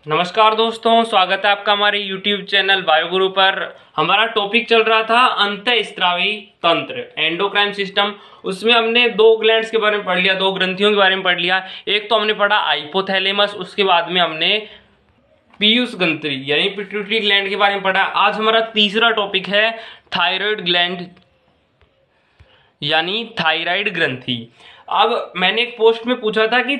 नमस्कार दोस्तों, स्वागत है आपका हमारे YouTube चैनल बायोगुरु पर। हमारा टॉपिक चल रहा था अंतःस्रावी तंत्र, एंडोक्राइन सिस्टम। उसमें हमने दो ग्लैंड्स के बारे में पढ़ लिया, दो ग्रंथियों के बारे में पढ़ लिया। एक तो हमने पढ़ा हाइपोथैलेमस, उसके बाद में हमने पीयूष ग्रंथि यानी पिट्यूटरी ग्लैंड के बारे में पढ़ा। आज हमारा तीसरा टॉपिक है थायराइड ग्लैंड यानी थायराइड ग्रंथि। अब मैंने एक पोस्ट में पूछा था कि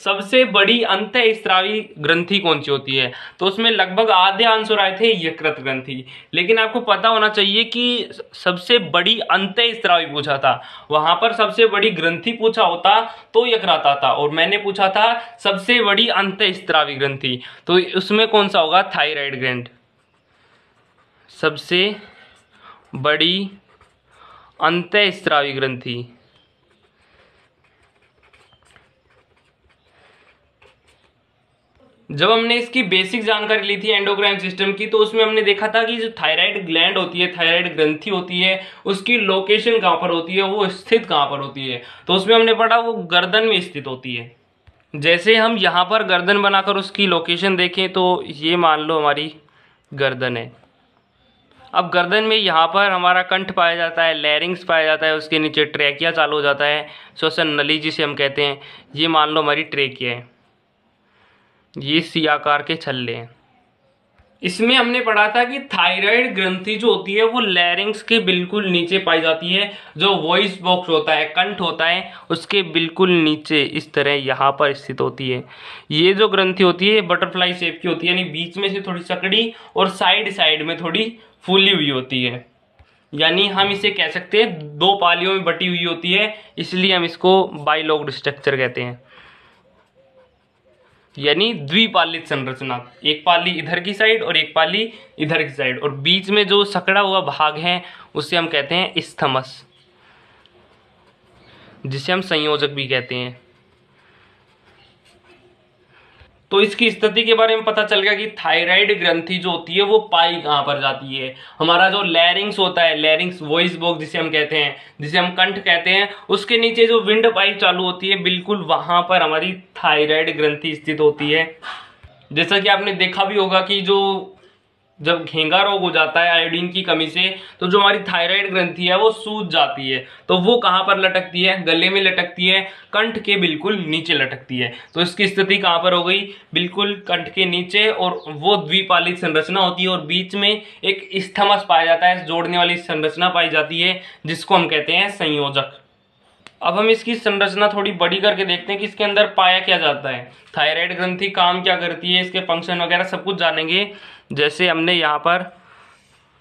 सबसे बड़ी अंतःस्रावी ग्रंथि कौन सी होती है, तो उसमें लगभग आधे आंसर आए थे यकृत ग्रंथि। लेकिन आपको पता होना चाहिए कि सबसे बड़ी अंतःस्रावी पूछा था, वहां पर सबसे बड़ी ग्रंथि पूछा होता तो यकृत आता, और मैंने पूछा था सबसे बड़ी अंतःस्रावी ग्रंथि, तो उसमें कौन सा होगा? Thyroid gland. सबसे बड़ी अंतःस्रावी ग्रंथि। जब हमने इसकी बेसिक जानकारी ली थी एंडोक्राइन सिस्टम की, तो उसमें हमने देखा था कि जो थायराइड ग्लैंड होती है, थायराइड ग्रंथि होती है, उसकी लोकेशन कहाँ पर होती है, वो स्थित कहाँ पर होती है। तो उसमें हमने पढ़ा वो गर्दन में स्थित होती है। जैसे हम यहाँ पर गर्दन बनाकर उसकी लोकेशन देखें तो ये मान लो हमारी गर्दन है। अब गर्दन में यहाँ पर हमारा कंठ पाया जाता है, लैरिंग्स पाया जाता है, उसके नीचे ट्रैकिया चालू हो जाता है, श्वसन नली जिसे हम कहते हैं। ये मान लो हमारी ट्रैकिया है, ये सी आकार के छल्ले हैं। इसमें हमने पढ़ा था कि थायराइड ग्रंथि जो होती है वो लैरिंग्स के बिल्कुल नीचे पाई जाती है। जो वॉइस बॉक्स होता है, कंठ होता है, उसके बिल्कुल नीचे इस तरह यहाँ पर स्थित होती है। ये जो ग्रंथि होती है बटरफ्लाई शेप की होती है, यानी बीच में से थोड़ी सकड़ी और साइड साइड में थोड़ी फूली हुई होती है। यानी हम इसे कह सकते हैं दो पालियों में बटी हुई होती है, इसलिए हम इसको बाइलोग्ड स्ट्रक्चर कहते हैं, यानी द्विपालित संरचना। एक पाली इधर की साइड और एक पाली इधर की साइड, और बीच में जो सकड़ा हुआ भाग है उसे हम कहते हैं इस्थमस, जिसे हम संयोजक भी कहते हैं। तो इसकी स्थिति के बारे में पता चल गया कि थायराइड ग्रंथि जो होती है वो पाई कहाँ पर जाती है। हमारा जो लैरिंग्स होता है, लैरिंग्स वॉइस बॉक्स जिसे हम कहते हैं, जिसे हम कंठ कहते हैं, उसके नीचे जो विंड पाइप चालू होती है बिल्कुल वहां पर हमारी थायराइड ग्रंथि स्थित होती है। जैसा कि आपने देखा भी होगा कि जो जब घेंगा रोग हो जाता है आयोडीन की कमी से, तो जो हमारी थायराइड ग्रंथि है वो सूज जाती है। तो वो कहाँ पर लटकती है? गले में लटकती है, कंठ के बिल्कुल नीचे लटकती है। तो इसकी स्थिति कहाँ पर हो गई? बिल्कुल कंठ के नीचे, और वो द्विपालित संरचना होती है, और बीच में एक इस्थमस पाया जाता है, जोड़ने वाली संरचना पाई जाती है, जिसको हम कहते हैं संयोजक। अब हम इसकी संरचना थोड़ी बड़ी करके देखते हैं कि इसके अंदर पाया क्या जाता है, थायराइड ग्रंथि काम क्या करती है, इसके फंक्शन वगैरह सब कुछ जानेंगे। जैसे हमने यहाँ पर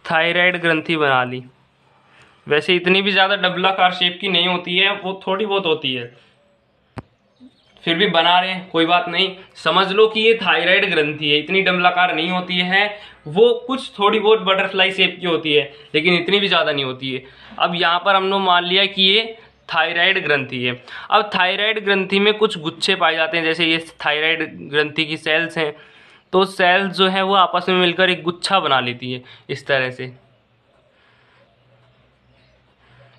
थायराइड ग्रंथि बना ली, वैसे इतनी भी ज़्यादा डबलाकार शेप की नहीं होती है, वो थोड़ी बहुत होती है, फिर भी बना रहे हैं, कोई बात नहीं। समझ लो कि ये थायराइड ग्रंथि है, इतनी डबलाकार नहीं होती है, वो कुछ थोड़ी बहुत बटरफ्लाई शेप की होती है, लेकिन इतनी भी ज़्यादा नहीं होती है। अब यहाँ पर हमने मान लिया कि ये थायराइड ग्रंथि है। अब थायराइड ग्रंथि में कुछ गुच्छे पाए जाते हैं, जैसे ये थायराइड ग्रंथि की सेल्स हैं, तो सेल्स जो है वो आपस में मिलकर एक गुच्छा बना लेती है, इस तरह से,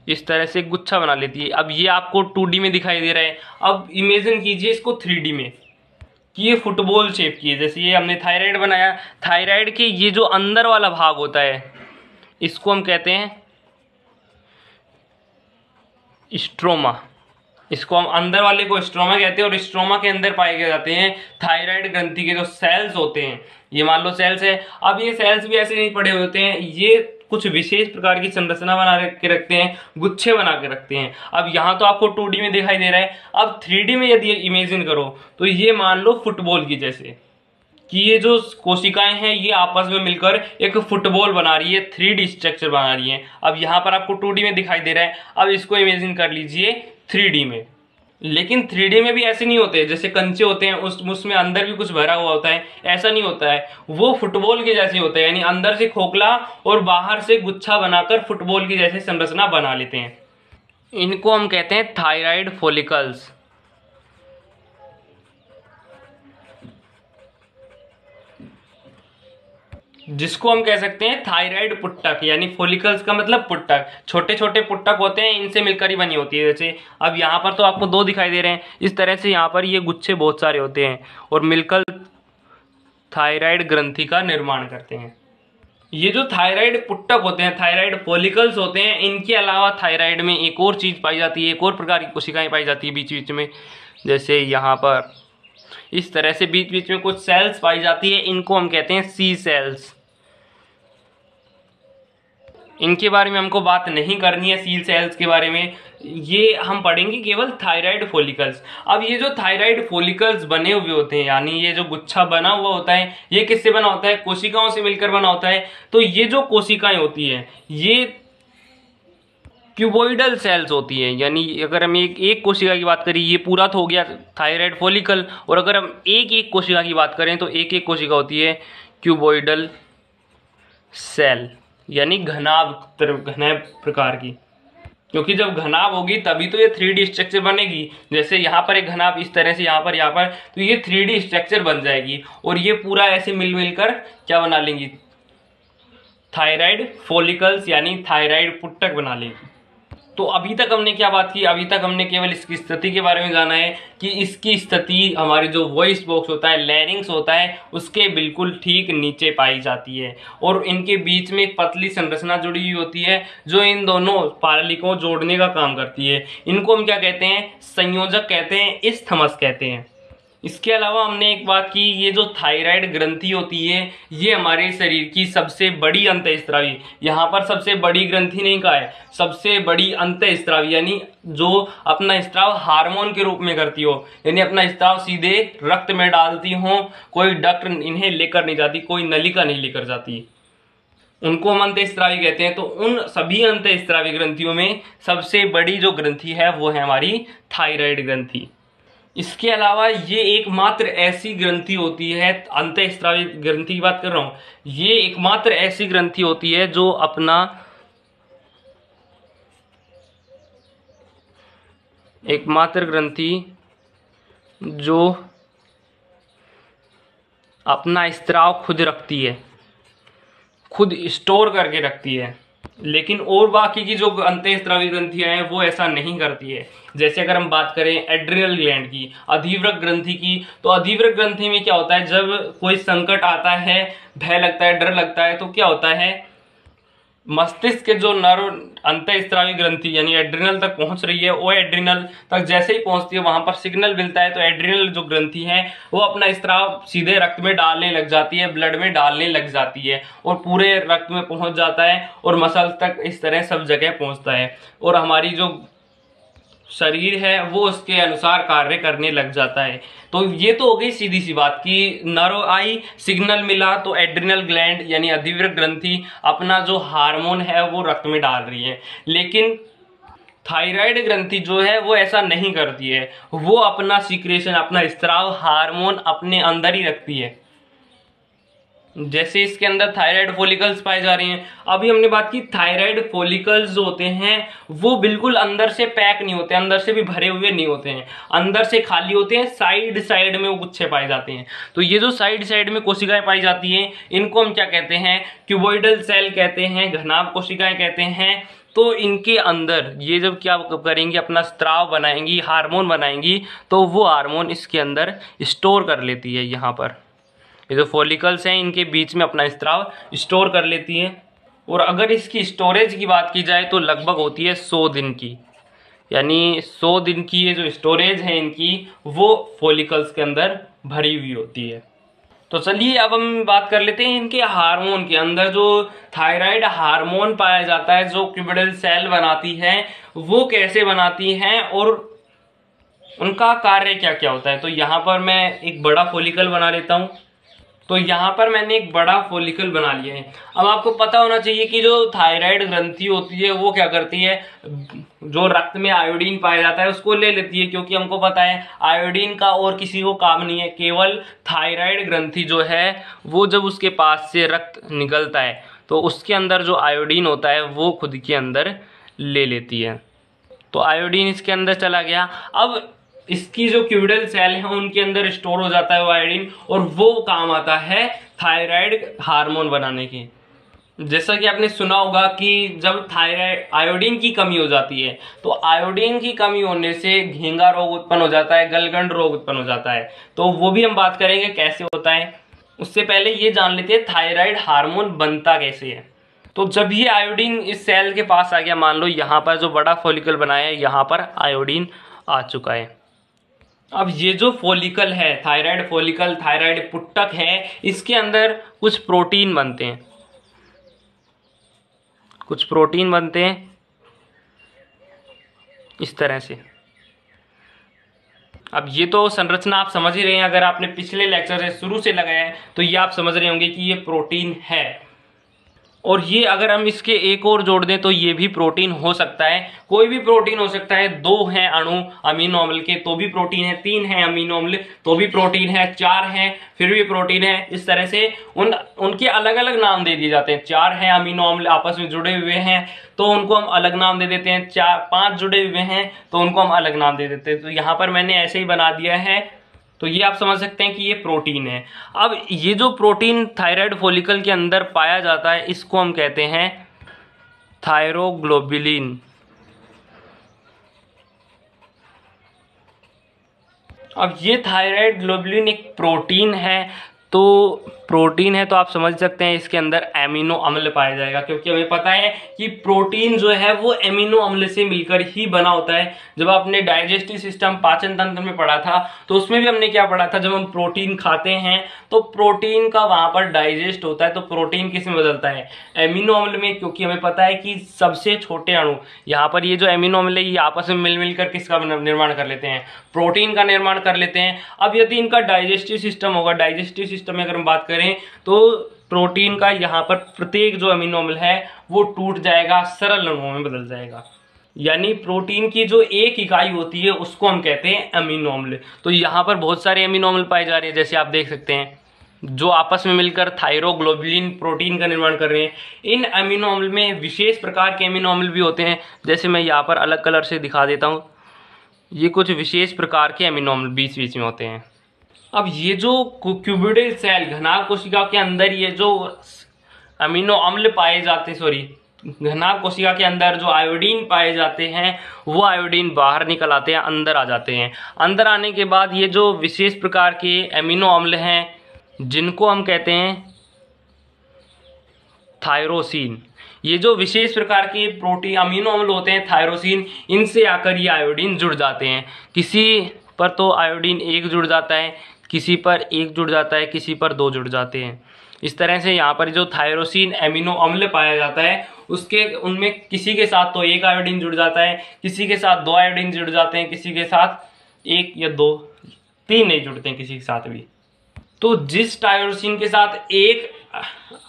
इस तरह से एक गुच्छा बना लेती है। अब ये आपको 2D में दिखाई दे रहा है। अब इमेजिन कीजिए इसको 3D में, कि ये फुटबॉल शेप की है। जैसे ये हमने थायराइड बनाया, थायराइड के ये जो अंदर वाला भाग होता है इसको हम कहते हैं स्ट्रोमा। इसको हम अंदर वाले को स्ट्रोमा कहते हैं, और स्ट्रोमा के अंदर पाए गए जाते हैं थायराइड ग्रंथि के जो सेल्स होते हैं। ये मान लो सेल्स है। अब ये सेल्स भी ऐसे नहीं पड़े हुए होते हैं, ये कुछ विशेष प्रकार की संरचना बना के रखते हैं, गुच्छे बना के रखते हैं। अब यहाँ तो आपको 2D में दिखाई दे रहा है, अब 3D में यदि इमेजिन करो तो ये मान लो फुटबॉल की जैसे, कि ये जो कोशिकाएं हैं ये आपस में मिलकर एक फुटबॉल बना रही है, 3D स्ट्रक्चर बना रही है। अब यहाँ पर आपको 2D में दिखाई दे रहा है, अब इसको इमेजिन कर लीजिए 3D में। लेकिन 3D में भी ऐसे नहीं होते, जैसे कंचे होते हैं उसमें अंदर भी कुछ भरा हुआ होता है, ऐसा नहीं होता है। वो फुटबॉल के जैसे होता है, यानी अंदर से खोखला और बाहर से गुच्छा बनाकर फुटबॉल की जैसे संरचना बना लेते हैं। इनको हम कहते हैं थायराइड फॉलिकल्स। जिसको हम कह सकते हैं थायराइड पुट्टक, यानी फॉलिकल्स का मतलब पुट्टक। छोटे छोटे पुट्टक होते हैं, इनसे मिलकर ही बनी होती है। जैसे अब यहाँ पर तो आपको 2 दिखाई दे रहे हैं, इस तरह से यहाँ पर ये गुच्छे बहुत सारे होते हैं और मिलकर थायराइड ग्रंथि का निर्माण करते हैं। ये जो थायराइड पुट्टक होते हैं, थायराइड फॉलिकल्स होते हैं, इनके अलावा थायराइड में एक और चीज पाई जाती है, एक और प्रकार की कोशिकाएं पाई जाती है बीच बीच में। जैसे यहाँ पर इस तरह से बीच बीच में कुछ सेल्स पाई जाती है, इनको हम कहते हैं सी सेल्स। इनके बारे में हमको बात नहीं करनी है, सी सेल्स के बारे में, ये हम पढ़ेंगे केवल थायराइड फॉलिकल्स। अब ये जो थायराइड फॉलिकल्स बने हुए होते हैं, यानी ये जो गुच्छा बना हुआ होता है, ये किससे बना होता है? कोशिकाओं से मिलकर बना होता है। तो ये जो कोशिकाएं होती हैं, ये क्यूबोइडल सेल्स होती हैं। यानी अगर हम एक कोशिका की बात करें, ये पूरा तो हो गया थायराइड फॉलिकल, और अगर हम एक कोशिका की बात करें तो एक कोशिका होती है क्यूबोइडल सेल, यानी घनाभ प्रकार की। क्योंकि जब घनाभ होगी तभी तो ये 3D स्ट्रक्चर बनेगी। जैसे यहाँ पर एक घनाभ इस तरह से, यहाँ पर, तो ये 3D स्ट्रक्चर बन जाएगी, और ये पूरा ऐसे मिलकर क्या बना लेंगी? थायराइड फॉलिकल्स, यानी थायराइड पुट्टक बना लेगी। तो अभी तक हमने क्या बात की? अभी तक हमने केवल इसकी स्थिति के बारे में जाना है कि इसकी स्थिति हमारी जो वॉइस बॉक्स होता है, लैरिंक्स होता है, उसके बिल्कुल ठीक नीचे पाई जाती है, और इनके बीच में एक पतली संरचना जुड़ी हुई होती है जो इन दोनों पार्लिकों को जोड़ने का काम करती है। इनको हम क्या कहते हैं? संयोजक कहते हैं, इस्थमस कहते हैं। इसके अलावा हमने एक बात की, ये जो थायराइड ग्रंथि होती है, ये हमारे शरीर की सबसे बड़ी अंतःस्रावी, यहाँ पर सबसे बड़ी ग्रंथि नहीं कहा है, सबसे बड़ी अंतःस्रावी, यानी जो अपना स्त्राव हार्मोन के रूप में करती हो, यानी अपना स्त्राव सीधे रक्त में डालती हो, कोई डक्ट इन्हें लेकर नहीं जाती, कोई नलिका नहीं लेकर जाती, उनको हम अंतःस्रावी कहते हैं। तो उन सभी अंतःस्रावी ग्रंथियों में सबसे बड़ी जो ग्रंथि है वो है हमारी थायराइड ग्रंथि। इसके अलावा ये एकमात्र ऐसी ग्रंथि होती है, अंतःस्रावी ग्रंथि की बात कर रहा हूं, ये एकमात्र ऐसी ग्रंथि होती है जो अपना एकमात्र ग्रंथि जो अपना स्त्राव खुद रखती है, खुद स्टोर करके रखती है। लेकिन और बाकी की जो अंतःस्रावी ग्रंथियां हैं वो ऐसा नहीं करती है। जैसे अगर हम बात करें एड्रिनल ग्लैंड की, अधिवृक्क ग्रंथि की, तो अधिवृक्क ग्रंथि में क्या होता है? जब कोई संकट आता है, भय लगता है, डर लगता है, तो क्या होता है? मस्तिष्क के जो नर्व अंतःस्रावी ग्रंथि यानी एड्रिनल तक पहुंच रही है, वो एड्रिनल तक जैसे ही पहुंचती है वहां पर सिग्नल मिलता है, तो एड्रिनल जो ग्रंथि है वो अपना स्त्राव सीधे रक्त में डालने लग जाती है, ब्लड में डालने लग जाती है, और पूरे रक्त में पहुंच जाता है, और मसल तक इस तरह सब जगह पहुंचता है, और हमारी जो शरीर है वो उसके अनुसार कार्य करने लग जाता है। तो ये तो हो गई सीधी सी बात कि नर्व आई, सिग्नल मिला, तो एड्रिनल ग्लैंड यानी अधिवृक्क ग्रंथि अपना जो हार्मोन है वो रक्त में डाल रही है। लेकिन थायराइड ग्रंथि जो है वो ऐसा नहीं करती है, वो अपना सीक्रेशन, अपना स्त्राव हार्मोन अपने अंदर ही रखती है। जैसे इसके अंदर थायराइड फॉलिकल्स पाए जा रहे हैं। अभी हमने बात की थायराइड फॉलिकल्स जो होते हैं वो बिल्कुल अंदर से पैक नहीं होते, अंदर से भी भरे हुए नहीं होते हैं, अंदर से खाली होते हैं, साइड साइड में वो गुच्छे पाए जाते हैं। तो ये जो साइड साइड में कोशिकाएं पाई जाती हैं, इनको हम क्या कहते हैं? क्यूबोइडल सेल कहते हैं, घनाभ कोशिकाएं कहते हैं। तो इनके अंदर ये जब क्या करेंगी, अपना स्त्राव बनाएंगी, हार्मोन बनाएंगी, तो वो हार्मोन इसके अंदर स्टोर कर लेती है। यहाँ पर ये जो फॉलिकल्स हैं इनके बीच में अपना स्त्राव स्टोर कर लेती हैं। और अगर इसकी स्टोरेज की बात की जाए तो लगभग होती है 100 दिन की, यानी 100 दिन की ये जो स्टोरेज है इनकी, वो फॉलिकल्स के अंदर भरी हुई होती है। तो चलिए अब हम बात कर लेते हैं इनके हार्मोन के अंदर। जो थायराइड हार्मोन पाया जाता है, जो क्यूबिडल सेल बनाती है, वो कैसे बनाती हैं और उनका कार्य क्या क्या होता है। तो यहाँ पर मैं एक बड़ा फॉलिकल बना लेता हूँ। तो यहाँ पर मैंने एक बड़ा फॉलिकल बना लिया है। अब आपको पता होना चाहिए कि जो थायराइड ग्रंथि होती है वो क्या करती है, जो रक्त में आयोडीन पाया जाता है उसको ले लेती है, क्योंकि हमको पता है आयोडीन का और किसी को काम नहीं है, केवल थायराइड ग्रंथि जो है वो जब उसके पास से रक्त निकलता है तो उसके अंदर जो आयोडीन होता है वो खुद के अंदर ले लेती है। तो आयोडीन इसके अंदर चला गया। अब इसकी जो क्यूबिडल सेल है उनके अंदर स्टोर हो जाता है वो आयोडीन, और वो काम आता है थायराइड हार्मोन बनाने के। जैसा कि आपने सुना होगा कि जब थायराइड आयोडीन की कमी हो जाती है तो आयोडीन की कमी होने से घेंगा रोग उत्पन्न हो जाता है, गलगंड रोग उत्पन्न हो जाता है। तो वो भी हम बात करेंगे कैसे होता है। उससे पहले ये जान लेते हैं थायराइड हार्मोन बनता कैसे है। तो जब ये आयोडीन इस सेल के पास आ गया, मान लो यहाँ पर जो बड़ा फॉलिकल बनाया है, यहाँ पर आयोडीन आ चुका है। अब ये जो फॉलिकल है, थायराइड फॉलिकल, थायराइड पुट्टक है, इसके अंदर कुछ प्रोटीन बनते हैं, कुछ प्रोटीन बनते हैं इस तरह से। अब ये तो संरचना आप समझ ही रहे हैं, अगर आपने पिछले लेक्चर से शुरू से लगाया है तो ये आप समझ रहे होंगे कि ये प्रोटीन है। और ये अगर हम इसके एक और जोड़ दें तो ये भी प्रोटीन हो सकता है, कोई भी प्रोटीन हो सकता है। 2 हैं अणु अमीनो अम्ल के तो भी प्रोटीन है, 3 हैं अमीनो अम्ल तो भी प्रोटीन है, 4 हैं फिर भी प्रोटीन है। इस तरह से उनके अलग अलग नाम दे दिए जाते हैं। 4 हैं अमीनो अम्ल आपस में जुड़े हुए हैं तो उनको हम अलग नाम दे देते हैं, 5 जुड़े हुए हैं तो उनको हम अलग नाम दे देते हैं। तो यहाँ पर मैंने ऐसे ही बना दिया है, तो ये आप समझ सकते हैं कि ये प्रोटीन है। अब ये जो प्रोटीन थायराइड फॉलिकल के अंदर पाया जाता है, इसको हम कहते हैं थायरोग्लोबुलिन। अब ये थायराइड ग्लोबुलिन एक प्रोटीन है, तो आप समझ सकते हैं इसके अंदर एमिनो अम्ल पाया जाएगा, क्योंकि हमें पता है कि प्रोटीन जो है वो एमिनो अम्ल से मिलकर ही बना होता है। जब आपने डाइजेस्टिव सिस्टम, पाचन तंत्र में पढ़ा था तो उसमें भी हमने क्या पढ़ा था, जब हम प्रोटीन खाते हैं तो प्रोटीन का वहां पर डाइजेस्ट होता है, तो प्रोटीन किस में बदलता है, एमिनो अम्ल में। क्योंकि हमें पता है कि सबसे छोटे अणु, यहाँ पर ये जो एमिनो अम्ल है ये आपस में मिल मिलकर किसका निर्माण कर लेते हैं, प्रोटीन का निर्माण कर लेते हैं। अब यदि इनका डाइजेस्टिव सिस्टम होगा, डाइजेस्टिव सिस्टम में अगर हम बात करें तो प्रोटीन का यहाँ पर प्रत्येक जो अमीनो अम्ल है वो टूट जाएगा, सरल अणुओं में बदल जाएगा। यानी प्रोटीन की जो एक इकाई होती है उसको हम कहते हैं अमीनो अम्ल। तो यहाँ पर बहुत सारे अमीनो अम्ल पाए जा रहे हैं, जैसे आप देख सकते हैं, जो आपस में मिलकर थायरोग्लोबुलिन प्रोटीन का निर्माण कर रहे हैं। इन अमीनो अम्ल में विशेष प्रकार के अमीनो अम्ल भी होते हैं, जैसे मैं यहाँ पर अलग कलर से दिखा देता हूँ। ये कुछ विशेष प्रकार के अमीनो अम्ल बीच बीच में होते हैं। अब ये जो क्यूबिडल सेल, घनाभ कोशिका के अंदर ये जो अमीनो अम्ल पाए जाते हैं, सॉरी, घनाभ कोशिका के अंदर जो आयोडीन पाए जाते हैं वो आयोडीन बाहर निकल आते हैं, अंदर आ जाते हैं। अंदर आने के बाद ये जो विशेष प्रकार के अमीनो अम्ल हैं जिनको हम कहते हैं थायरोसिन, ये जो विशेष प्रकार के प्रोटीन अमीनो अम्ल होते हैं थायरोसिन, इनसे आकर ये आयोडीन जुड़ जाते हैं। किसी पर तो आयोडीन 1 जुड़ जाता है, किसी पर 1 जुड़ जाता है, किसी पर 2 जुड़ जाते हैं। इस तरह से यहाँ पर जो थायरोसिन अमीनो अम्ल पाया जाता है उसके उनमें किसी के साथ तो 1 आयोडीन जुड़ जाता है, किसी के साथ 2 आयोडीन जुड़ जाते हैं, किसी के साथ 1 या 2, 3 नहीं जुड़ते हैं किसी के साथ भी। तो जिस टायरोसिन के साथ 1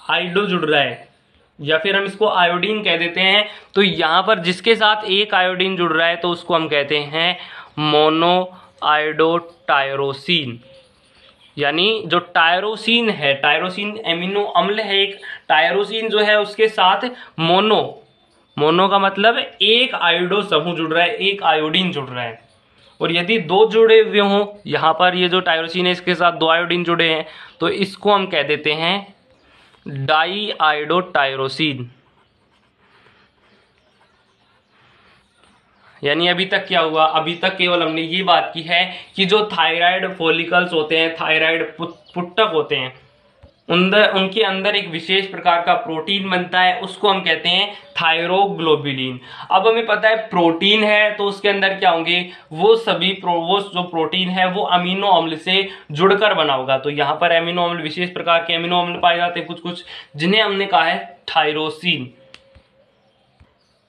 आयोडो जुड़ रहा है या फिर हम इसको आयोडीन कह देते हैं, तो यहाँ पर जिसके साथ 1 आयोडीन जुड़ रहा है तो उसको हम कहते हैं मोनो आयोडोटायरोसिन। यानी जो टायरोसिन है, टायरोसिन एमिनो अम्ल है एक, टायरोसिन जो है उसके साथ मोनो का मतलब 1 आयोडो समूह जुड़ रहा है, 1 आयोडीन जुड़ रहा है। और यदि 2 जुड़े हुए हों, यहाँ पर ये जो टायरोसिन है इसके साथ 2 आयोडीन जुड़े हैं, तो इसको हम कह देते हैं डाई आयोडोटायरोसिन। यानी अभी तक क्या हुआ, अभी तक केवल हमने ये बात की है कि जो थायराइड फॉलिकल्स होते हैं, थायराइड पुट्टक होते हैं, उनके अंदर एक विशेष प्रकार का प्रोटीन बनता है, उसको हम कहते हैं थायरोग्लोबुलिन। अब हमें पता है प्रोटीन है तो उसके अंदर क्या होंगे, वो जो प्रोटीन है वो अमीनो अम्ल से जुड़कर बना होगा। तो यहाँ पर अमीनो अम्ल, विशेष प्रकार के अमीनो अम्ल पाए जाते हैं कुछ जिन्हें हमने कहा है थायरोसिन।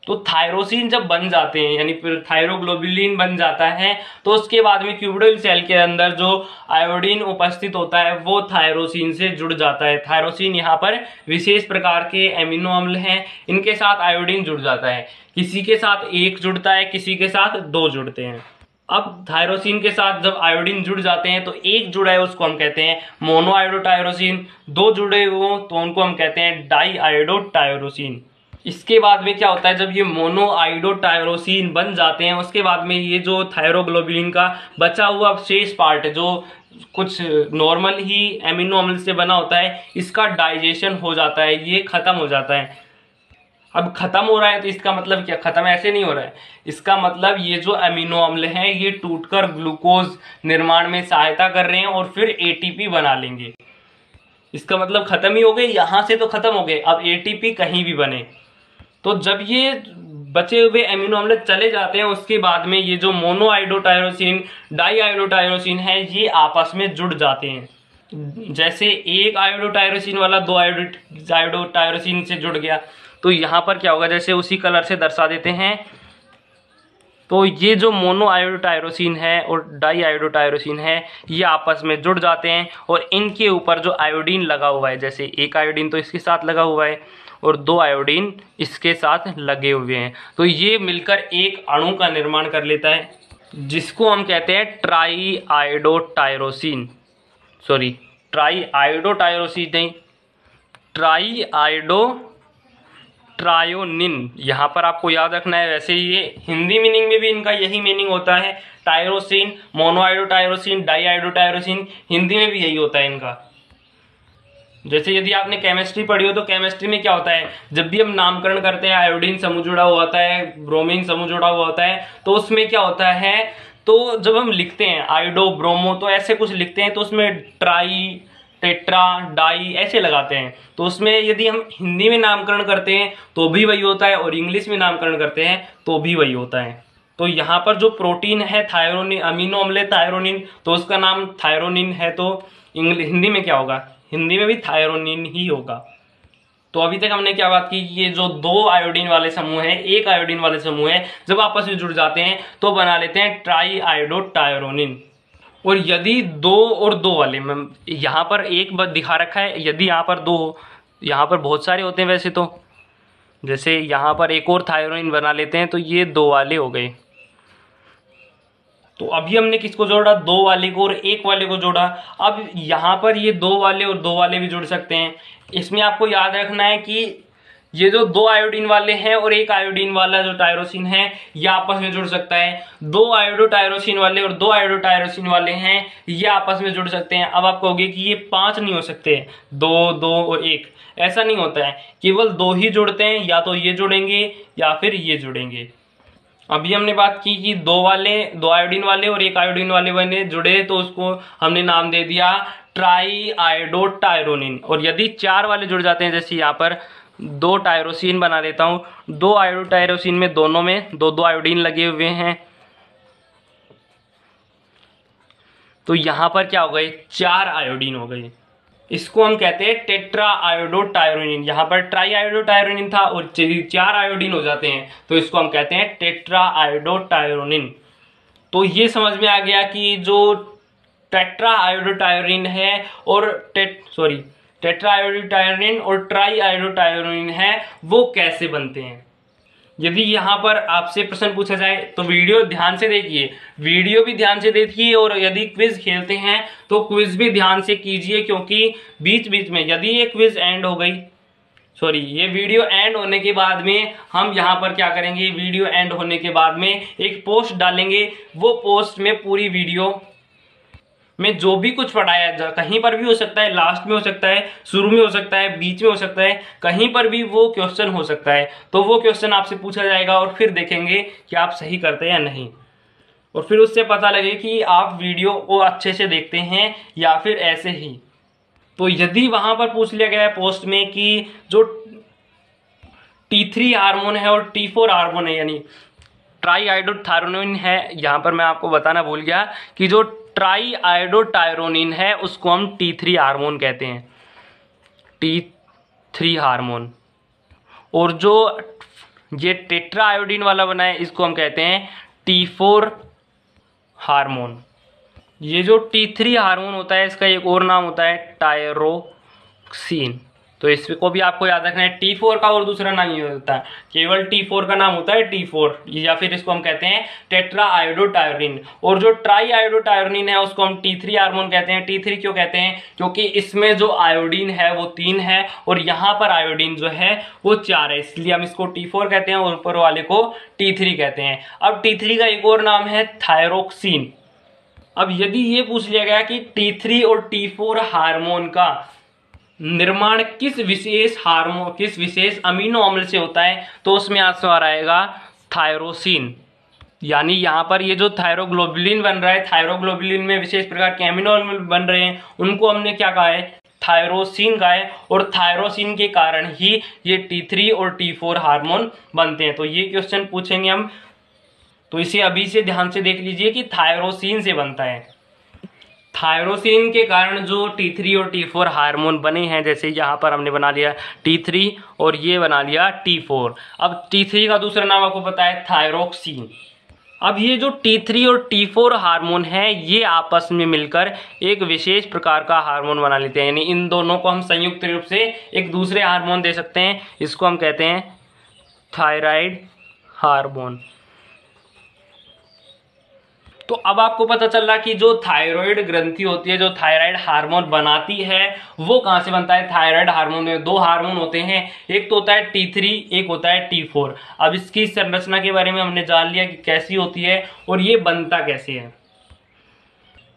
तो थायरोसिन जब बन जाते हैं, यानी फिर थायरोग्लोबुलिन बन जाता है, तो उसके बाद में क्यूबिडल सेल के अंदर जो आयोडीन उपस्थित होता है वो थायरोसिन से जुड़ जाता है। थायरोसिन यहाँ पर विशेष प्रकार के एमिनो अम्ल हैं, इनके साथ आयोडीन जुड़ जाता है। किसी के साथ 1 जुड़ता है, किसी के साथ 2 जुड़ते हैं। अब थायरोसिन के साथ जब आयोडीन जुड़ जाते हैं तो 1 जुड़ा है उसको हम कहते हैं मोनो आयोडोटायरोसिन, 2 जुड़े हुए तो उनको हम कहते हैं डाई आयोडोटायरोसिन। इसके बाद में क्या होता है, जब ये मोनो आयोडोटायरोसिन बन जाते हैं उसके बाद में ये जो थायरोग्लोबुलिन का बचा हुआ शेष पार्ट है, जो कुछ नॉर्मल ही एमिनो अम्ल से बना होता है, इसका डाइजेशन हो जाता है, ये खत्म हो जाता है। अब खत्म हो रहा है तो इसका मतलब क्या, खत्म ऐसे नहीं हो रहा है, इसका मतलब ये जो अमीनो अम्ल हैं ये टूटकर ग्लूकोज निर्माण में सहायता कर रहे हैं और फिर एटीपी बना लेंगे। इसका मतलब खत्म ही हो गए, यहां से तो खत्म हो गए, अब एटीपी कहीं भी बने। तो जब ये बचे हुए एमिनो अम्ल चले जाते हैं, उसके बाद में ये जो मोनो आयोडोटायरोसिन डाई आयोडोटायरोसिन है ये आपस में जुड़ जाते हैं। जैसे एक आयोडोटायरोसिन वाला दो आयोडोटायरोसिन से जुड़ गया, तो यहां पर क्या होगा, जैसे उसी कलर से दर्शा देते हैं। तो ये जो मोनो आयोडोटायरोसिन है और डाई आयोडोटायरोसिन है ये आपस में जुड़ जाते हैं, और इनके ऊपर जो आयोडीन लगा हुआ है, जैसे एक आयोडीन तो इसके साथ लगा हुआ है और दो आयोडीन इसके साथ लगे हुए हैं, तो ये मिलकर एक अणु का निर्माण कर लेता है, जिसको हम कहते हैं ट्राई आयोडोटायरोसिन। सॉरी, ट्राई आयोडोटायरोसिन नहीं, ट्राई आयोडो ट्रायोनिन, यहाँ पर आपको याद रखना है। वैसे ये हिंदी मीनिंग में भी इनका यही मीनिंग होता है, टायरोसिन, मोनोआयोडोटायरोसिन, डाईआयोडोटायरोसिन, हिंदी में भी यही होता है इनका। जैसे यदि आपने केमिस्ट्री पढ़ी हो तो केमिस्ट्री में क्या होता है, जब भी हम नामकरण करते हैं आयोडीन समूह जुड़ा हुआ होता है, ब्रोमीन समूह जुड़ा हुआ होता है, तो उसमें क्या होता है, तो जब हम लिखते हैं आयोडो ब्रोमो तो ऐसे कुछ लिखते हैं, तो उसमें ट्राई टेट्रा डाई ऐसे लगाते हैं। तो उसमें यदि हम हिंदी में नामकरण करते हैं तो भी वही होता है, और इंग्लिश में नामकरण करते हैं तो भी वही होता है। तो यहाँ पर जो प्रोटीन है थायरोनिन, अमीनो अम्ल थायरोनिन, तो उसका नाम थायरोनिन है, तो हिंदी में क्या होगा, हिंदी में भी थायरोनिन ही होगा। तो अभी तक हमने क्या बात की, ये जो दो आयोडीन वाले समूह है, एक आयोडीन वाले समूह है, जब आपस में जुड़ जाते हैं तो बना लेते हैं ट्राई आयोडोटायरोनिन। और यदि दो और दो वाले, यहाँ पर एक बार दिखा रखा है, यदि यहाँ पर दो हो, यहाँ पर बहुत सारे होते हैं वैसे तो, जैसे यहाँ पर एक और थायरोनिन बना लेते हैं, तो ये दो वाले हो गए। तो अभी हमने किसको जोड़ा, दो वाले को और एक वाले को जोड़ा। अब यहाँ पर ये दो वाले और दो वाले भी जुड़ सकते हैं। इसमें आपको याद रखना है कि ये जो दो आयोडीन वाले हैं और एक आयोडीन वाला जो टायरोसिन है ये आपस में जुड़ सकता है, दो आयोडोटायरोसिन वाले और दो आयोडोटायरोसिन वाले हैं ये आपस में जुड़ सकते हैं। अब आप कहोगे कि ये पांच नहीं हो सकते, दो दो और एक, ऐसा नहीं होता है, केवल दो ही जुड़ते हैं, या तो ये जुड़ेंगे या फिर ये जुड़ेंगे। अभी हमने बात की कि दो आयोडीन वाले और एक आयोडीन वाले बने जुड़े, तो उसको हमने नाम दे दिया ट्राई आयोडोटायरोनिन। और यदि चार वाले जुड़ जाते हैं, जैसे यहाँ पर दो टायरोसिन बना लेता हूं, दो आयोडोटायरोसिन में दोनों में दो दो आयोडीन लगे हुए हैं, तो यहां पर क्या हो गए, चार आयोडीन हो गए। इसको हम कहते हैं टेट्रा आयोडोटायरोनिन। यहाँ पर ट्राई आयोडोटायरोनिन था और चार आयोडीन हो जाते हैं, तो इसको हम कहते हैं टेट्रा आयोडोटायरोनिन। तो ये समझ में आ गया कि जो टेट्रा आयोडोटायरोनिन है और टेट्रा आयोडोटायरोनिन और ट्राई आयोडोटायरोनिन है वो कैसे बनते हैं। यदि यहाँ पर आपसे प्रश्न पूछा जाए तो वीडियो ध्यान से देखिए, वीडियो भी ध्यान से देखिए, और यदि क्विज खेलते हैं तो क्विज भी ध्यान से कीजिए, क्योंकि बीच बीच में यदि ये क्विज एंड हो गई, ये वीडियो एंड होने के बाद में हम यहाँ पर क्या करेंगे, वीडियो एंड होने के बाद में एक पोस्ट डालेंगे, वो पोस्ट में पूरी वीडियो में जो भी कुछ पढ़ाया जा, कहीं पर भी हो सकता है, लास्ट में हो सकता है, शुरू में हो सकता है, बीच में हो सकता है, कहीं पर भी वो क्वेश्चन हो सकता है, तो वो क्वेश्चन आपसे पूछा जाएगा और फिर देखेंगे कि आप सही करते हैं या नहीं, और फिर उससे पता लगे कि आप वीडियो को अच्छे से देखते हैं या फिर ऐसे ही। तो यदि वहां पर पूछ लिया गया है पोस्ट में कि जो T3 हार्मोन है और T4 हार्मोन है, यानी ट्राई आयोडोटायरोनिन है, यहाँ पर मैं आपको बताना भूल गया कि जो ट्राई आयोडोटायरोनिन है उसको हम T3 हार्मोन कहते हैं, T3 हार्मोन। और जो ये टेट्रा आयोडीन वाला बना है इसको हम कहते हैं T4 हार्मोन। ये जो T3 हार्मोन होता है इसका एक और नाम होता है टायरोक्सिन। तो इसको भी आपको याद रखना है, T4 का और दूसरा नाम ये होता है, केवल T4 का नाम होता है T4, या फिर इसको हम कहते हैं टेट्रा आयोडोटायरोनिन। और जो ट्राई आयोडोटायरोनिन है उसको हम T3 हार्मोन कहते हैं। T3 क्यों कहते हैं, क्योंकि इसमें जो आयोडीन है वो 3 है और यहाँ पर आयोडीन जो है वो 4 है, इसलिए हम इसको T4 कहते हैं और ऊपर वाले को T3 कहते हैं। अब T3 का एक और नाम है थायरोक्सिन। अब यदि ये पूछ लिया गया कि T3 और T4 हार्मोन का निर्माण किस विशेष अमीनो अम्ल से होता है, तो उसमें आंसर आएगा थायरोसिन। यानी यहाँ पर ये जो थायरोग्लोबुलिन बन रहा है, थायरोग्लोबुलिन में विशेष प्रकार के अमीनो अम्ल बन रहे हैं, उनको हमने क्या कहा है, थायरोसिन का है, और थायरोसिन के कारण ही ये T3 और T4 हार्मोन बनते हैं। तो ये क्वेश्चन पूछेंगे हम, तो इसे अभी से ध्यान से देख लीजिए कि थायरोसिन से बनता है। थायरोसिन के कारण जो T3 और T4 हार्मोन बने हैं, जैसे यहाँ पर हमने बना लिया T3 और ये बना लिया T4। अब T3 का दूसरा नाम आपको पता है थायरोक्सिन। अब ये जो T3 और T4 हार्मोन है ये आपस में मिलकर एक विशेष प्रकार का हार्मोन बना लेते हैं, यानी इन दोनों को हम संयुक्त रूप से एक दूसरे हार्मोन दे सकते हैं। इसको हम कहते हैं थायराइड हार्मोन। तो अब आपको पता चल रहा कि जो थायराइड ग्रंथि होती है, जो थायराइड हार्मोन बनाती है, वो कहाँ से बनता है। थायराइड हार्मोन में दो हार्मोन होते हैं, एक तो होता है T3, एक होता है T4। अब इसकी संरचना के बारे में हमने जान लिया कि कैसी होती है और ये बनता कैसे है।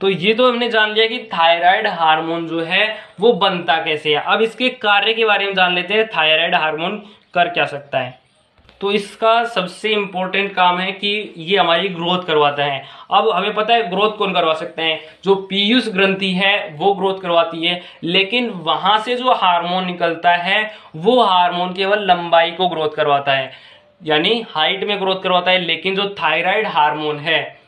तो ये तो हमने जान लिया कि थायराइड हार्मोन जो है वो बनता कैसे है। अब इसके कार्य के बारे में जान लेते हैं, थायराइड हार्मोन कर क्या सकता है। तो इसका सबसे इम्पोर्टेंट काम है कि ये हमारी ग्रोथ करवाता है। अब हमें पता है ग्रोथ कौन करवा सकते हैं, जो पीयूष ग्रंथि है वो ग्रोथ करवाती है, लेकिन वहां से जो हार्मोन निकलता है वो हार्मोन केवल लंबाई को ग्रोथ करवाता है, यानी हाइट में ग्रोथ करवाता है। लेकिन जो थायराइड हार्मोन है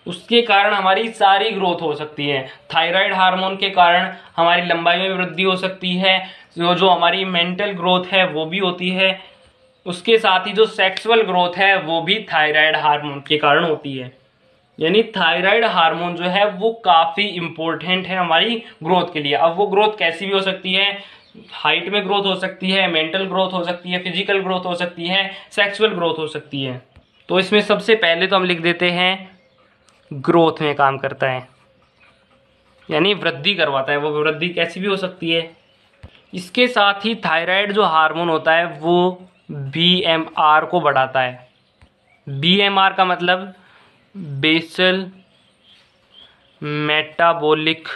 उसके कारण हमारी सारी ग्रोथ हो सकती है। थायराइड हार्मोन के कारण हमारी लंबाई में वृद्धि हो सकती है, जो हमारी मेंटल ग्रोथ है वो भी होती है, उसके साथ ही जो सेक्सुअल ग्रोथ है वो भी थायराइड हार्मोन के कारण होती है। यानी थायराइड हार्मोन जो है वो काफ़ी इम्पोर्टेंट है हमारी ग्रोथ के लिए। अब वो ग्रोथ कैसी भी हो सकती है, हाइट में ग्रोथ हो सकती है, मेंटल ग्रोथ हो सकती है, फिजिकल ग्रोथ हो सकती है, सेक्सुअल ग्रोथ हो सकती है। तो इसमें सबसे पहले तो हम लिख देते हैं ग्रोथ में काम करता है, यानी वृद्धि करवाता है। वो वृद्धि कैसी भी हो सकती है। इसके साथ ही थायराइड जो हार्मोन होता है वो BMR को बढ़ाता है। BMR का मतलब बेसल मेटाबॉलिक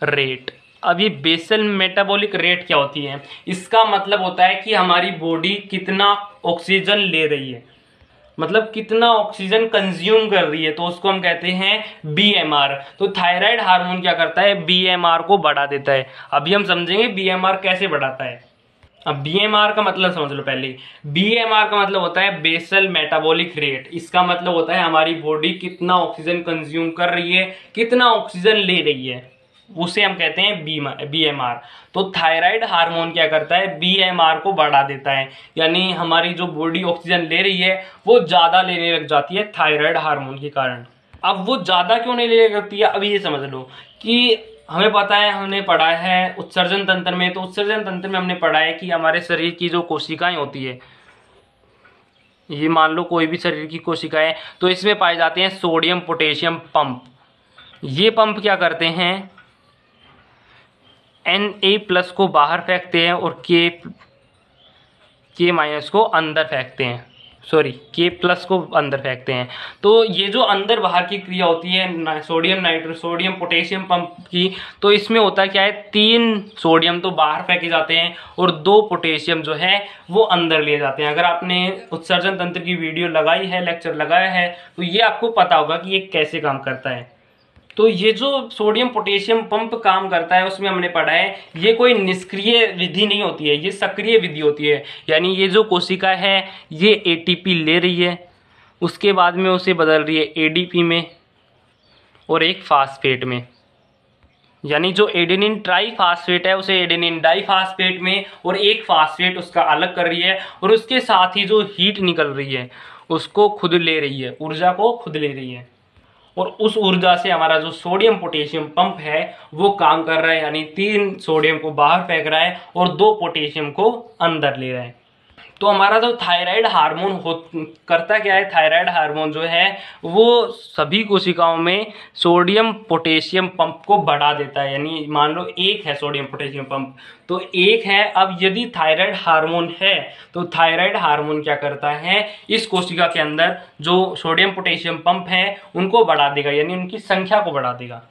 रेट। अब ये बेसल मेटाबॉलिक रेट क्या होती है, इसका मतलब होता है कि हमारी बॉडी कितना ऑक्सीजन ले रही है, मतलब कितना ऑक्सीजन कंज्यूम कर रही है, तो उसको हम कहते हैं BMR। तो थायराइड हार्मोन क्या करता है, BMR को बढ़ा देता है। अभी हम समझेंगे BMR कैसे बढ़ाता है। अब BMR का मतलब समझ लो पहले। BMR का मतलब होता है बेसल मेटाबॉलिक रेट। इसका मतलब होता है हमारी बॉडी कितना ऑक्सीजन कंज्यूम कर रही है, कितना ऑक्सीजन ले रही है, उसे हम कहते हैं BMR। तो थायराइड हार्मोन क्या करता है, BMR को बढ़ा देता है, यानी हमारी जो बॉडी ऑक्सीजन ले रही है वो ज़्यादा लेने लग जाती है थायराइड हार्मोन के कारण। अब वो ज़्यादा क्यों नहीं लेने लगती है, अब ये समझ लो कि हमें पता है, हमने पढ़ा है उत्सर्जन तंत्र में। तो उत्सर्जन तंत्र में हमने पढ़ा है कि हमारे शरीर की जो कोशिकाएं होती है, ये मान लो कोई भी शरीर की कोशिकाएं, तो इसमें पाए जाते हैं सोडियम पोटेशियम पंप। ये पंप क्या करते हैं, Na+ को बाहर फेंकते हैं और K- को अंदर फेंकते हैं, K+ को अंदर फेंकते हैं। तो ये जो अंदर बाहर की क्रिया होती है सोडियम पोटेशियम पंप की, तो इसमें होता क्या है, 3 सोडियम तो बाहर फेंके जाते हैं और 2 पोटेशियम जो है वो अंदर लिए जाते हैं। अगर आपने उत्सर्जन तंत्र की वीडियो लगाई है, लेक्चर लगाया है, तो ये आपको पता होगा कि ये कैसे काम करता है। तो ये जो सोडियम पोटेशियम पंप काम करता है उसमें हमने पढ़ा है ये कोई निष्क्रिय विधि नहीं होती है, ये सक्रिय विधि होती है। यानी ये जो कोशिका है ये ATP ले रही है, उसके बाद में उसे बदल रही है ADP में और एक फास्फेट में, यानी जो एडेनिन ट्राईफास्फेट है उसे एडेनिन डाईफास्फेट में और एक फास्फेट उसका अलग कर रही है, और उसके साथ ही जो हीट निकल रही है उसको खुद ले रही है, ऊर्जा को खुद ले रही है, और उस ऊर्जा से हमारा जो सोडियम पोटेशियम पंप है वो काम कर रहा है, यानी 3 सोडियम को बाहर फेंक रहा है और 2 पोटेशियम को अंदर ले रहा है। तो हमारा जो थायराइड हार्मोन करता क्या है, थायराइड हार्मोन जो है वो सभी कोशिकाओं में सोडियम पोटेशियम पंप को बढ़ा देता है। यानी मान लो एक है सोडियम पोटेशियम पंप, तो एक है। अब यदि थायराइड हार्मोन है तो थायराइड हार्मोन क्या करता है, इस कोशिका के अंदर जो सोडियम पोटेशियम पंप है उनको बढ़ा देगा, यानी उनकी संख्या को बढ़ा देगा।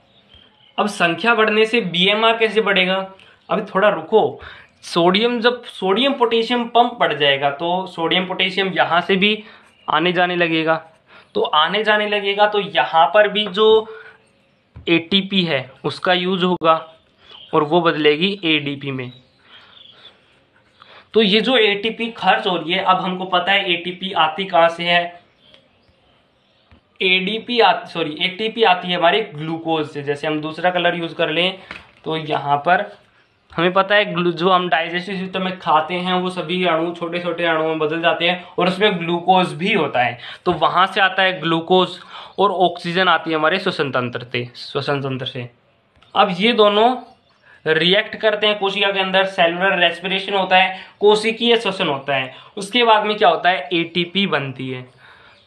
अब संख्या बढ़ने से BMR कैसे बढ़ेगा, अभी थोड़ा रुको। जब सोडियम पोटेशियम पंप बढ़ जाएगा तो सोडियम पोटेशियम यहाँ से भी आने जाने लगेगा, तो आने जाने लगेगा तो यहाँ पर भी जो एटीपी है उसका यूज होगा और वो बदलेगी एडीपी में। तो ये जो एटीपी खर्च हो रही है, अब हमको पता है एटीपी आती कहाँ से है, एटीपी आती है हमारे ग्लूकोज से। जैसे हम दूसरा कलर यूज कर लें तो यहाँ पर हमें पता है जो हम डाइजेस्टिव सिस्टम में खाते हैं वो सभी अणु छोटे छोटे अणुओं में बदल जाते हैं और उसमें ग्लूकोज भी होता है, तो वहां से आता है ग्लूकोज और ऑक्सीजन आती है हमारे श्वसन तंत्र से। अब ये दोनों रिएक्ट करते हैं कोशिका के अंदर, सेलुलर रेस्पिरेशन होता है, कोशिकीय श्वसन होता है, उसके बाद में क्या होता है, एटीपी बनती है।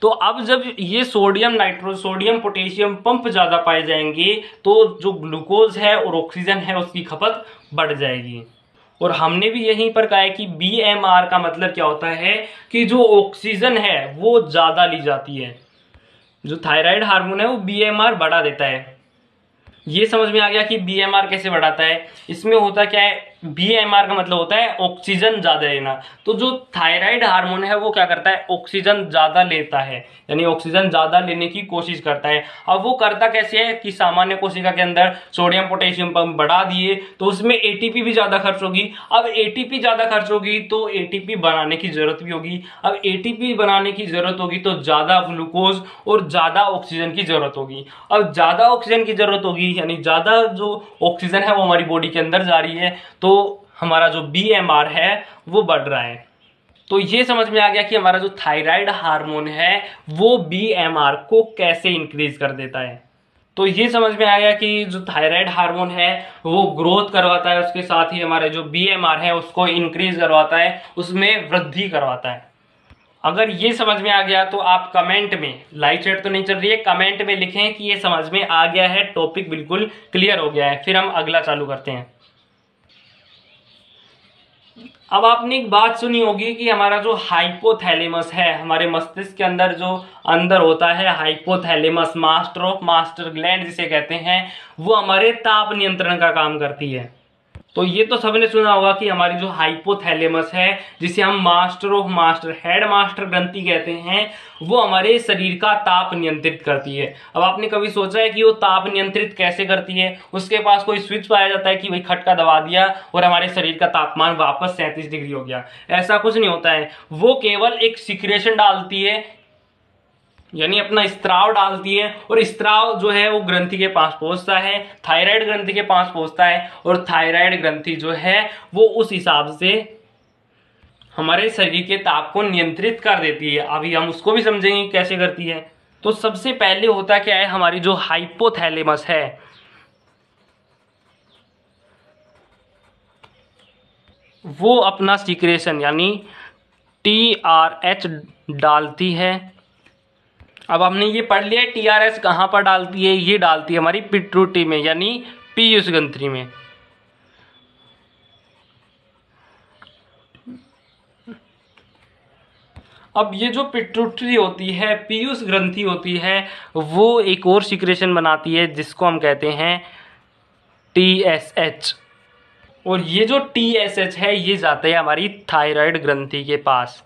तो अब जब ये सोडियम पोटेशियम पंप ज्यादा पाए जाएंगे तो जो ग्लूकोज है और ऑक्सीजन है उसकी खपत बढ़ जाएगी। और हमने भी यहीं पर कहा है कि बीएमआर का मतलब क्या होता है कि जो ऑक्सीजन है वो ज्यादा ली जाती है। जो थायराइड हार्मोन है वो बीएमआर बढ़ा देता है। ये समझ में आ गया कि बीएमआर कैसे बढ़ाता है। इसमें होता क्या है, बीएमआर का मतलब होता है ऑक्सीजन ज्यादा लेना। तो जो थायराइड हार्मोन है वो क्या करता है, ऑक्सीजन ज्यादा लेता है, यानी ऑक्सीजन ज्यादा लेने की कोशिश करता है। अब वो करता कैसे है कि सामान्य कोशिका के अंदर सोडियम पोटेशियम पंप बढ़ा दिए तो उसमें एटीपी भी ज्यादा खर्च होगी। अब एटीपी ज्यादा खर्च होगी तो एटीपी बनाने की जरूरत भी होगी। अब एटीपी बनाने की जरूरत होगी तो ज्यादा ग्लूकोज और ज्यादा ऑक्सीजन की जरूरत होगी। अब ज्यादा ऑक्सीजन की जरूरत होगी यानी ज्यादा जो ऑक्सीजन है वो हमारी बॉडी के अंदर जा रही है, तो हमारा जो बीएमआर है वो बढ़ रहा है। तो ये समझ में आ गया कि हमारा जो थायराइड हार्मोन है वो बीएमआर को कैसे इंक्रीज कर देता है। तो ये समझ में आ गया कि जो थायराइड हार्मोन है वो ग्रोथ करवाता है, उसके साथ ही हमारे जो बीएमआर है उसको इंक्रीज करवाता है, उसमें वृद्धि करवाता है। अगर ये समझ में आ गया तो आप कमेंट में, लाइव चैट तो नहीं चल रही है, कमेंट में लिखें कि ये समझ में आ गया है, टॉपिक बिल्कुल क्लियर हो गया है, फिर हम अगला चालू करते हैं। अब आपने एक बात सुनी होगी कि हमारा जो हाइपोथैलेमस है, हमारे मस्तिष्क के अंदर जो अंदर होता है हाइपोथैलेमस, मास्टर ग्लैंड जिसे कहते हैं, वो हमारे ताप नियंत्रण का काम करती है। तो ये तो सबने सुना होगा कि हमारी जो हाइपोथैलेमस है जिसे हम हेड मास्टर ग्रंथि कहते हैं, वो हमारे शरीर का ताप नियंत्रित करती है। अब आपने कभी सोचा है कि वो ताप नियंत्रित कैसे करती है? उसके पास कोई स्विच पाया जाता है कि भाई खटका दबा दिया और हमारे शरीर का तापमान वापस 37 डिग्री हो गया? ऐसा कुछ नहीं होता है। वो केवल एक सिक्रेशन डालती है, यानी अपना स्त्राव डालती है, और स्त्राव जो है वो ग्रंथि के पास पहुंचता है, थायराइड ग्रंथि के पास पहुंचता है, और थायराइड ग्रंथि जो है वो उस हिसाब से हमारे शरीर के ताप को नियंत्रित कर देती है। अभी हम उसको भी समझेंगे कैसे करती है। तो सबसे पहले होता क्या है, हमारी जो हाइपोथैलेमस है वो अपना सीक्रेशन यानी TRH डालती है। अब हमने ये पढ़ लिया TRH कहाँ पर डालती है, ये डालती है हमारी पिट्यूटरी में यानी पीयूष ग्रंथि में। अब ये जो पिट्यूटरी होती है, पीयूष ग्रंथि होती है, वो एक और सिक्रेशन बनाती है जिसको हम कहते हैं TSH। और ये जो TSH है ये जाता है हमारी थायराइड ग्रंथि के पास,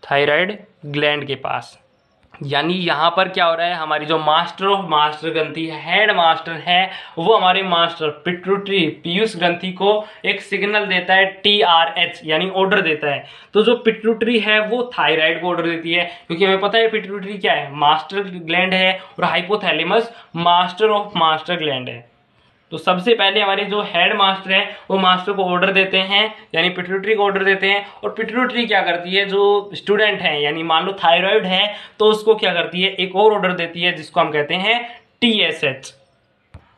थायराइड ग्लैंड के पास। यानी यहाँ पर क्या हो रहा है, हमारी जो मास्टर ग्रंथि है, हेड मास्टर है, वो हमारे मास्टर पिट्यूटरी पीयूष ग्रंथि को एक सिग्नल देता है TRH यानी ऑर्डर देता है। तो जो पिट्यूटरी है वो थायराइड को ऑर्डर देती है, क्योंकि हमें पता है पिट्यूटरी क्या है, मास्टर ग्लैंड है, और हाइपोथैलेमस मास्टर ग्लैंड है। तो सबसे पहले हमारे जो हेड मास्टर है वो मास्टर को ऑर्डर देते हैं, यानी पिट्यूटरी को ऑर्डर देते हैं, और पिट्यूटरी क्या करती है, जो स्टूडेंट है यानी मान लो थायराइड है तो उसको क्या करती है, एक और ऑर्डर देती है जिसको हम कहते हैं TSH।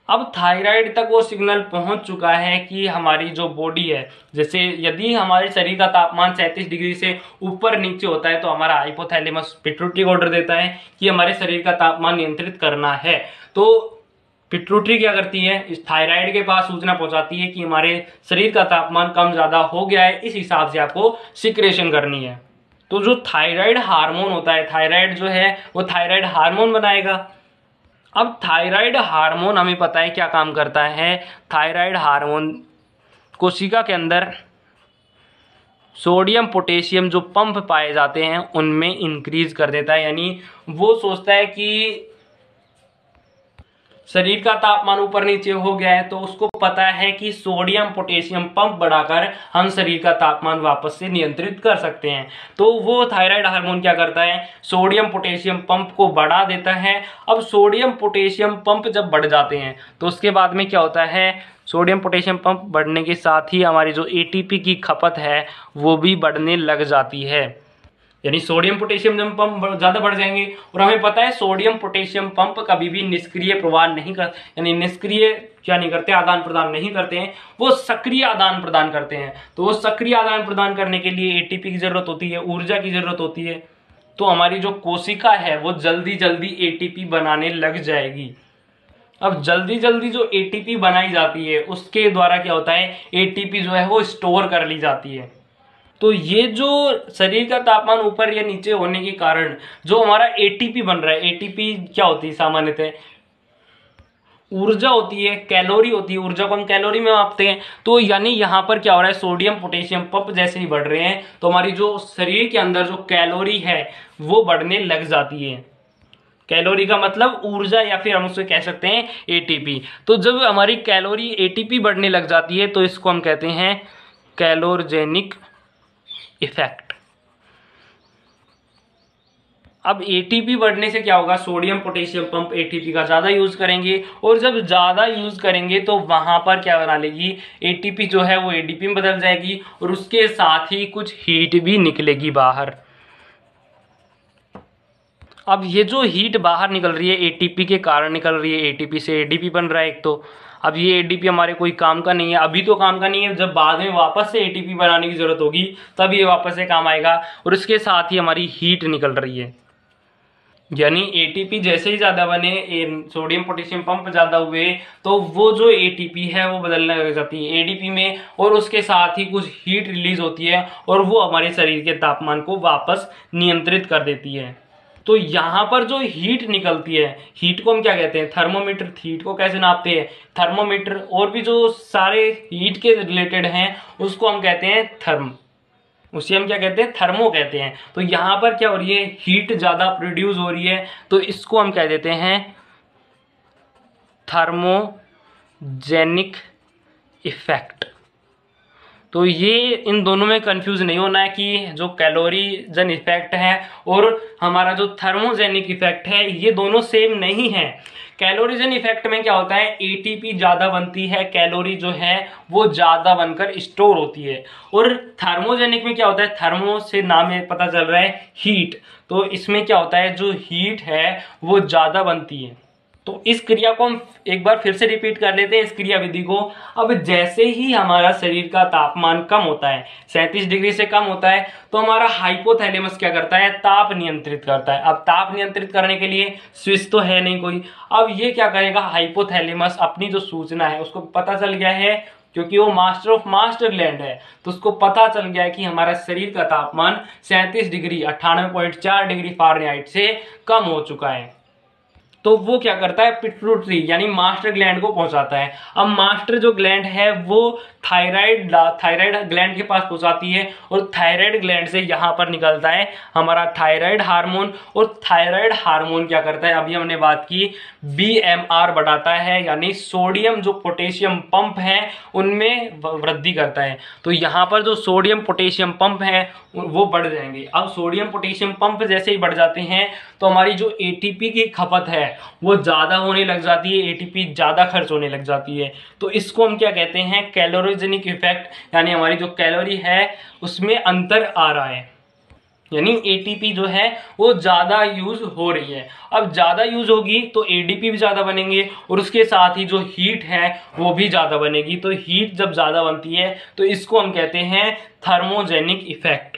अब थायराइड तक वो सिग्नल पहुंच चुका है कि हमारी जो बॉडी है, जैसे यदि हमारे शरीर का तापमान 37 डिग्री से ऊपर नीचे होता है तो हमारा हाइपोथैलेमस पिट्यूटरी को ऑर्डर देता है कि हमारे शरीर का तापमान नियंत्रित करना है। तो पिट्यूटरी क्या करती है, इस थायराइड के पास सूचना पहुंचाती है कि हमारे शरीर का तापमान कम ज्यादा हो गया है, इस हिसाब से आपको सिक्रेशन करनी है। तो जो थायराइड हार्मोन होता है, थायराइड जो है वो थायराइड हार्मोन बनाएगा। अब थायराइड हार्मोन हमें पता है क्या काम करता है, थायराइड हार्मोन कोशिका के अंदर सोडियम पोटेशियम जो पंप पाए जाते हैं उनमें इंक्रीज कर देता है। यानी वो सोचता है कि शरीर का तापमान ऊपर नीचे हो गया है तो उसको पता है कि सोडियम पोटेशियम पंप बढ़ाकर हम शरीर का तापमान वापस से नियंत्रित कर सकते हैं। तो वो थायराइड हार्मोन क्या करता है, सोडियम पोटेशियम पंप को बढ़ा देता है। अब सोडियम पोटेशियम पंप जब बढ़ जाते हैं तो उसके बाद में क्या होता है, सोडियम पोटेशियम पंप बढ़ने के साथ ही हमारी जो एटीपी की खपत है वो भी बढ़ने लग जाती है। यानी सोडियम पोटेशियम पंप ज़्यादा बढ़ जाएंगे। और हमें पता है सोडियम पोटेशियम पंप कभी भी निष्क्रिय प्रवाह नहीं कर, यानी निष्क्रिय क्या नहीं करते, आदान प्रदान नहीं करते हैं, वो सक्रिय आदान प्रदान करते हैं। तो वो सक्रिय आदान प्रदान करने के लिए एटीपी की जरूरत होती है, ऊर्जा की जरूरत होती है। तो हमारी जो कोशिका है वो जल्दी जल्दी एटीपी बनाने लग जाएगी। अब जल्दी जल्दी जो एटीपी बनाई जाती है उसके द्वारा क्या होता है, एटीपी जो है वो स्टोर कर ली जाती है। तो ये जो शरीर का तापमान ऊपर या नीचे होने के कारण जो हमारा एटीपी बन रहा है, एटीपी क्या होती है, सामान्यतः ऊर्जा होती है, कैलोरी होती है, ऊर्जा को हम कैलोरी में मापते हैं। तो यानी यहाँ पर क्या हो रहा है, सोडियम पोटेशियम पंप जैसे ही बढ़ रहे हैं तो हमारी जो शरीर के अंदर जो कैलोरी है वो बढ़ने लग जाती है। कैलोरी का मतलब ऊर्जा या फिर हम उसे कह सकते हैं एटीपी। तो जब हमारी कैलोरी एटीपी बढ़ने लग जाती है तो इसको हम कहते हैं कैलोरजेनिक इफेक्ट। अब एटीपी बढ़ने से क्या होगा, सोडियम पोटेशियम पंप एटीपी का ज़्यादा यूज़ करेंगे और जब ज़्यादा यूज़ करेंगे तो वहाँ पर क्या बना लेगी, एटीपी जो है वो एडीपी में बदल जाएगी और उसके साथ ही कुछ हीट भी निकलेगी बाहर। अब ये जो हीट बाहर निकल रही है एटीपी के कारण निकल रही है, एटीपी से एडीपी बन रहा है एक तो। अब ये एडीपी हमारे कोई काम का नहीं है, अभी तो काम का नहीं है, जब बाद में वापस से एटीपी बनाने की ज़रूरत होगी तब ये वापस से काम आएगा। और इसके साथ ही हमारी हीट निकल रही है, यानी एटीपी जैसे ही ज़्यादा बने, सोडियम पोटेशियम पंप ज़्यादा हुए तो वो जो एटीपी है वो बदलने लग जाती है एडीपी में और उसके साथ ही कुछ हीट रिलीज होती है और वो हमारे शरीर के तापमान को वापस नियंत्रित कर देती है। तो यहाँ पर जो हीट निकलती है, हीट को हम क्या कहते हैं, थर्मोमीटर। हीट को कैसे नापते हैं, थर्मोमीटर। और भी जो सारे हीट के रिलेटेड हैं उसको हम कहते हैं थर्म, उसे हम क्या कहते हैं, थर्मो कहते हैं। तो यहाँ पर क्या हो रही है, हीट ज़्यादा प्रोड्यूस हो रही है तो इसको हम कह देते हैं थर्मोजेनिक इफेक्ट। तो ये इन दोनों में कंफ्यूज नहीं होना है कि जो कैलोरीजन इफेक्ट है और हमारा जो थर्मोजेनिक इफेक्ट है ये दोनों सेम नहीं है। कैलोरीजन इफेक्ट में क्या होता है, एटीपी ज़्यादा बनती है, कैलोरी जो है वो ज़्यादा बनकर स्टोर होती है। और थर्मोजेनिक में क्या होता है, थर्मो से नाम में पता चल रहा है हीट, तो इसमें क्या होता है जो हीट है वो ज़्यादा बनती है। तो इस क्रिया को हम एक बार फिर से रिपीट कर लेते हैं, इस क्रिया विधि को। अब जैसे ही हमारा शरीर का तापमान कम होता है, 37 डिग्री से कम होता है, तो हमारा हाइपोथैलेमस क्या करता है, ताप नियंत्रित करता है। अब ताप नियंत्रित करने के लिए स्विच तो है नहीं कोई, अब ये क्या करेगा, हाइपोथैलेमस अपनी जो सूचना है उसको पता चल गया है, क्योंकि वो मास्टर ऑफ मास्टर ग्लैंड है, तो उसको पता चल गया है कि हमारा शरीर का तापमान 37 डिग्री 98.4 डिग्री फ़ारेनहाइट से कम हो चुका है। तो वो क्या करता है, पिट्यूटरी यानी मास्टर ग्लैंड को पहुंचाता है। अब मास्टर जो ग्लैंड है वो थायराइड ग्लैंड के पास पहुंचाती है और थायराइड ग्लैंड से यहाँ पर निकलता है हमारा थायराइड हार्मोन। और थायराइड हार्मोन क्या करता है, अभी हमने बात की, बीएमआर बढ़ाता है, यानी सोडियम जो पोटेशियम पंप है उनमें वृद्धि करता है। तो यहाँ पर जो सोडियम पोटेशियम पंप है वो बढ़ जाएंगे। अब सोडियम पोटेशियम पंप जैसे ही बढ़ जाते हैं तो हमारी जो एटीपी की खपत है वो ज़्यादा होने लग जाती है, एटीपी ज़्यादा खर्च होने लग जाती है। तो इसको हम क्या कहते हैं, कैलोरीजेनिक इफेक्ट, यानी हमारी जो कैलोरी है उसमें अंतर आ रहा है, यानी एटीपी जो है वो ज़्यादा यूज़ हो रही है। अब ज़्यादा यूज़ होगी तो एडीपी भी ज़्यादा बनेंगे और उसके साथ ही जो हीट है वो भी ज़्यादा बनेगी। तो हीट जब ज़्यादा बनती है तो इसको हम कहते हैं थर्मोजेनिक इफेक्ट।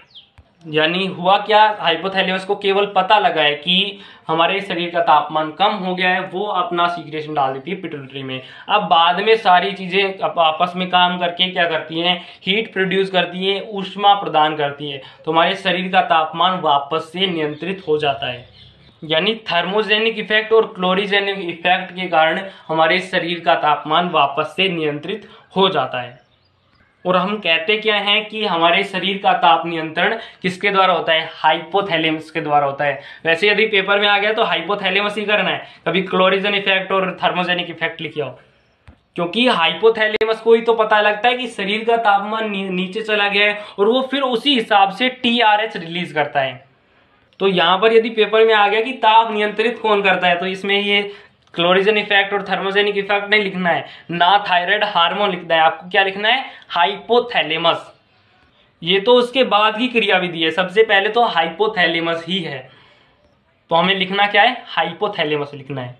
यानी हुआ क्या, हाइपोथैलेमस को केवल पता लगा है कि हमारे शरीर का तापमान कम हो गया है, वो अपना सीक्रेशन डाल देती है पिट्यूटरी में। अब बाद में सारी चीज़ें आपस में काम करके क्या करती हैं, हीट प्रोड्यूस करती है, ऊष्मा प्रदान करती है, तो हमारे शरीर का तापमान वापस से नियंत्रित हो जाता है। यानी थर्मोजेनिक इफेक्ट और क्लोरीजेनिक इफेक्ट के कारण हमारे शरीर का तापमान वापस से नियंत्रित हो जाता है। और हम कहते क्या हैं कि हमारे शरीर का ताप नियंत्रण किसके द्वारा होता है, हाइपोथैलेमस के द्वारा होता है। वैसे यदि पेपर में आ गया तो हाइपोथैलेमस ही करना है, कभी क्लोरीजन इफेक्ट और थर्मोजेनिक इफेक्ट लिखे हो, क्योंकि हाइपोथैलेमस को ही तो पता लगता है कि शरीर का तापमान नीचे चला गया है और वो फिर उसी हिसाब से TRH रिलीज करता है। तो यहां पर यदि पेपर में आ गया कि ताप नियंत्रित कौन करता है, तो इसमें ये क्लोरीजन इफेक्ट और थर्मोजेनिक इफेक्ट नहीं लिखना है, ना थायराइड हार्मोन लिखना है, आपको क्या लिखना है, हाइपोथैलेमस। ये तो उसके बाद की क्रियाविधि है, सबसे पहले तो हाइपोथैलेमस ही है, तो हमें लिखना क्या है, हाइपोथैलेमस लिखना है।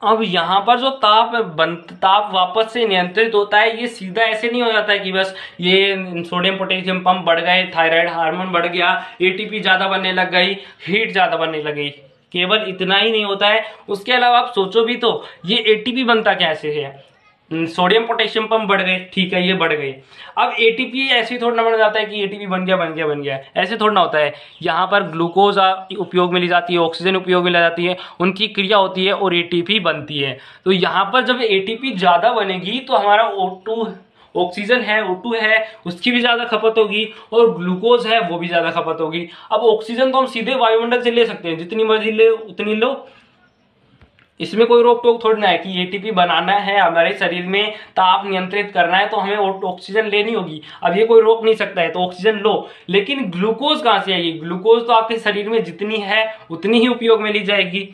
अब यहाँ पर जो ताप वापस से नियंत्रित होता है, ये सीधा ऐसे नहीं हो जाता है कि बस ये सोडियम पोटेशियम पंप बढ़ गए, थायराइड हार्मोन बढ़ गया, ATP ज्यादा बनने लग गई, हीट ज्यादा बनने लगी, केवल इतना ही नहीं होता है। उसके अलावा आप सोचो भी तो, ये ATP बनता कैसे है, सोडियम पोटेशियम पंप बढ़ गए, ठीक है ये बढ़ गए, अब ATP ऐसे ही थोड़ा ना बन जाता है कि ATP बन गया, ऐसे थोड़ा ना होता है। यहाँ पर ग्लूकोज उपयोग में ली जाती है, ऑक्सीजन उपयोग में ली जाती है, उनकी क्रिया होती है और ATP बनती है। तो यहाँ पर जब ATP ज्यादा बनेगी तो हमारा O2 ऑक्सीजन है, O2 है, उसकी भी ज्यादा खपत होगी, और ग्लूकोज है वो भी ज्यादा खपत होगी। अब ऑक्सीजन तो हम सीधे वायुमंडल से ले सकते हैं, जितनी मर्जी ले उतनी लो, इसमें कोई रोक टोक थोड़ी ना है कि ATP बनाना है, हमारे शरीर में ताप नियंत्रित करना है तो हमें ऑक्सीजन लेनी होगी, अब ये कोई रोक नहीं सकता है, तो ऑक्सीजन लो। लेकिन ग्लूकोज कहां से आएगी, ग्लूकोज तो आपके शरीर में जितनी है उतनी ही उपयोग में ली जाएगी,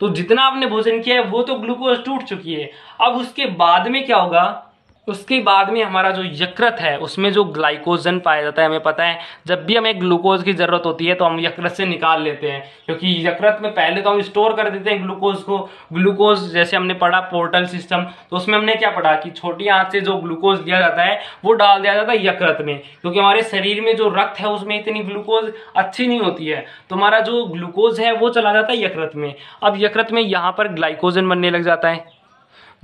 तो जितना आपने भोजन किया है वो तो ग्लूकोज टूट चुकी है। अब उसके बाद में क्या होगा, उसके बाद में हमारा जो यकृत है उसमें जो ग्लाइकोजन पाया जाता है, हमें पता है जब भी हमें ग्लूकोज की जरूरत होती है तो हम यकृत से निकाल लेते हैं, क्योंकि यकृत में पहले तो हम स्टोर कर देते हैं ग्लूकोज को। ग्लूकोज जैसे हमने पढ़ा पोर्टल सिस्टम, तो उसमें हमने क्या पढ़ा कि छोटी आंत से जो ग्लूकोज दिया जाता है वो डाल दिया जाता है यकृत में, क्योंकि हमारे शरीर में जो रक्त है उसमें इतनी ग्लूकोज अच्छी नहीं होती है, तो हमारा जो ग्लूकोज है वो चला जाता है यकृत में। अब यकृत में यहाँ पर ग्लाइकोजन बनने लग जाता है,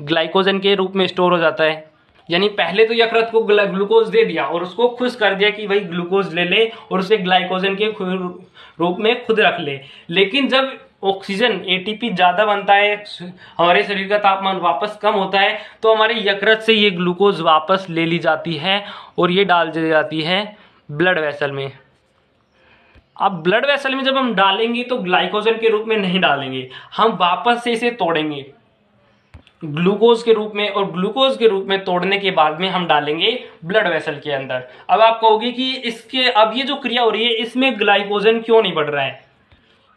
ग्लाइकोजन के रूप में स्टोर हो जाता है, यानी पहले तो यकृत को ग्लूकोज दे दिया और उसको खुश कर दिया कि भाई ग्लूकोज ले ले और उसे ग्लाइकोजन के रूप में खुद रख ले। लेकिन जब ऑक्सीजन ATP ज्यादा बनता है, हमारे शरीर का तापमान वापस कम होता है, तो हमारे यकृत से ये ग्लूकोज वापस ले ली जाती है और ये डाल दी जाती है ब्लड वेसल में। अब ब्लड वेसल में जब हम डालेंगे तो ग्लाइकोजन के रूप में नहीं डालेंगे, हम वापस से इसे तोड़ेंगे ग्लूकोज के रूप में, और ग्लूकोज के रूप में तोड़ने के बाद में हम डालेंगे ब्लड वेसल के अंदर। अब आप कहोगे कि इसके अब ये जो क्रिया हो रही है इसमें ग्लाइकोजन क्यों नहीं बढ़ रहा है,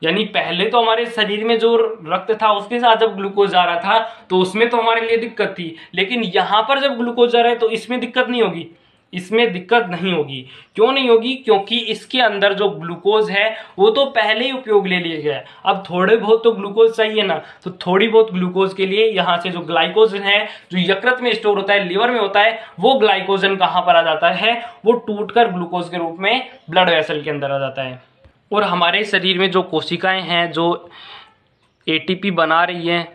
यानी पहले तो हमारे शरीर में जो रक्त था उसके साथ जब ग्लूकोज जा रहा था तो उसमें तो हमारे लिए दिक्कत थी, लेकिन यहां पर जब ग्लूकोज जा रहा है तो इसमें दिक्कत नहीं होगी, इसमें दिक्कत नहीं होगी। क्यों नहीं होगी, क्योंकि इसके अंदर जो ग्लूकोज है वो तो पहले ही उपयोग ले लिया गया है, अब थोड़े बहुत तो ग्लूकोज चाहिए ना, तो थोड़ी बहुत ग्लूकोज के लिए यहाँ से जो ग्लाइकोजन है जो यकृत में स्टोर होता है, लीवर में होता है, वो ग्लाइकोजन कहाँ पर आ जाता है, वो टूटकर ग्लूकोज के रूप में ब्लड वेसल के अंदर आ जाता है। और हमारे शरीर में जो कोशिकाएं हैं जो ATP बना रही हैं,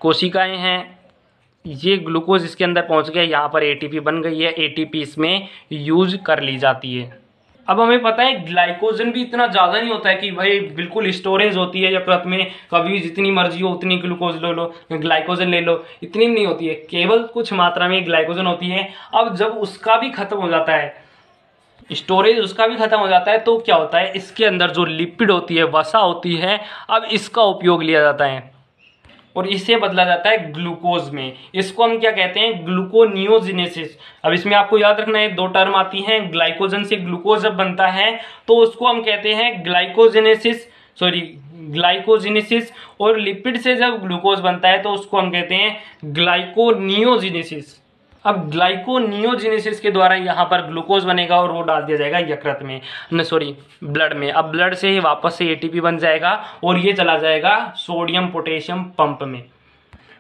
कोशिकाएं हैं, ये ग्लूकोज इसके अंदर पहुंच गया, यहाँ पर ATP बन गई है, ATP इसमें यूज कर ली जाती है। अब हमें पता है ग्लाइकोजन भी इतना ज़्यादा नहीं होता है कि भाई बिल्कुल स्टोरेज होती है यकृत में, कभी जितनी मर्जी हो उतनी ग्लूकोज ले लो, ग्लाइकोजन ले लो, इतनी नहीं होती है, केवल कुछ मात्रा में ग्लाइकोजन होती है। अब जब उसका भी खत्म हो जाता है, स्टोरेज उसका भी खत्म हो जाता है, तो क्या होता है, इसके अंदर जो लिपिड होती है, वसा होती है, अब इसका उपयोग लिया जाता है और इसे बदला जाता है ग्लूकोज में। इसको हम क्या कहते हैं, ग्लूकोनियोजेनेसिस। अब इसमें आपको याद रखना है दो टर्म आती हैं, ग्लाइकोजन से ग्लूकोज जब बनता है तो उसको हम कहते हैं ग्लाइकोजेनेसिस, और लिपिड से जब ग्लूकोज बनता है तो उसको हम कहते हैं ग्लाइकोनियोजेनेसिस। अब ग्लाइकोनियोजेनेसिस के द्वारा यहाँ पर ग्लूकोज बनेगा और वो डाल दिया जाएगा यकृत में, ब्लड में। अब ब्लड से ही वापस से ATP बन जाएगा और ये चला जाएगा सोडियम पोटेशियम पंप में।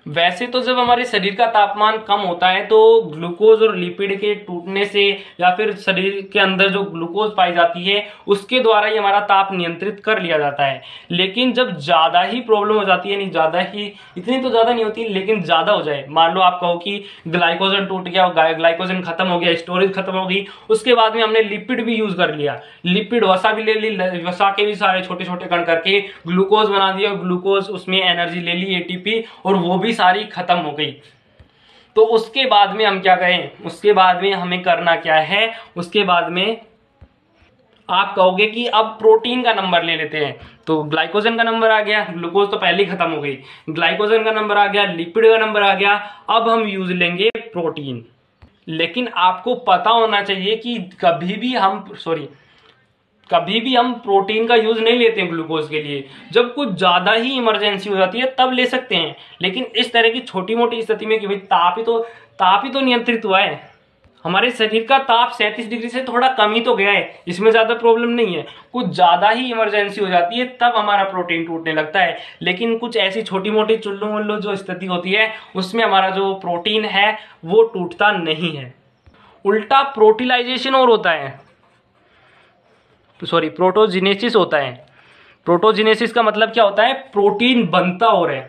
वैसे तो जब हमारे शरीर का तापमान कम होता है तो ग्लूकोज और लिपिड के टूटने से या फिर शरीर के अंदर जो ग्लूकोज पाई जाती है उसके द्वारा ही हमारा ताप नियंत्रित कर लिया जाता है। लेकिन जब ज्यादा ही प्रॉब्लम हो जाती है, नहीं ज्यादा ही, इतनी तो ज्यादा नहीं होती लेकिन ज्यादा हो जाए, मान लो आप कहो कि ग्लाइकोजन टूट गया, ग्लाइकोजन खत्म हो गया, स्टोरेज खत्म हो गई, उसके बाद में हमने लिपिड भी यूज कर लिया, लिपिड वसा भी ले ली, वसा के भी सारे छोटे छोटे कण करके ग्लूकोज बना दिया, ग्लूकोज उसमें एनर्जी ले ली ATP और वो भी सारी खत्म हो गई। तो उसके बाद में हम क्या करें, उसके बाद में हमें करना क्या है, उसके बाद में आप कहोगे कि अब प्रोटीन का नंबर ले लेते हैं। तो ग्लाइकोजन का नंबर आ गया, ग्लूकोज तो पहले ही खत्म हो गई, ग्लाइकोजन का नंबर आ गया, लिपिड का नंबर आ गया, अब हम यूज लेंगे प्रोटीन। लेकिन आपको पता होना चाहिए कि कभी भी हम प्रोटीन का यूज नहीं लेते हैं ग्लूकोज के लिए। जब कुछ ज्यादा ही इमरजेंसी हो जाती है तब ले सकते हैं, लेकिन इस तरह की छोटी मोटी स्थिति में कि भाई ताप ही तो नियंत्रित हुआ है, हमारे शरीर का ताप 37 डिग्री से थोड़ा कम ही तो गया है, इसमें ज्यादा प्रॉब्लम नहीं है। कुछ ज्यादा ही इमरजेंसी हो जाती है तब हमारा प्रोटीन टूटने लगता है, लेकिन कुछ ऐसी छोटी मोटी चुल्लू मुल्लू जो स्थिति होती है उसमें हमारा जो प्रोटीन है वो टूटता नहीं है। उल्टा प्रोटीलाइजेशन और होता है, प्रोटोजिनेसिस होता है। प्रोटोजिनेसिस का मतलब क्या होता है, प्रोटीन बनता और है।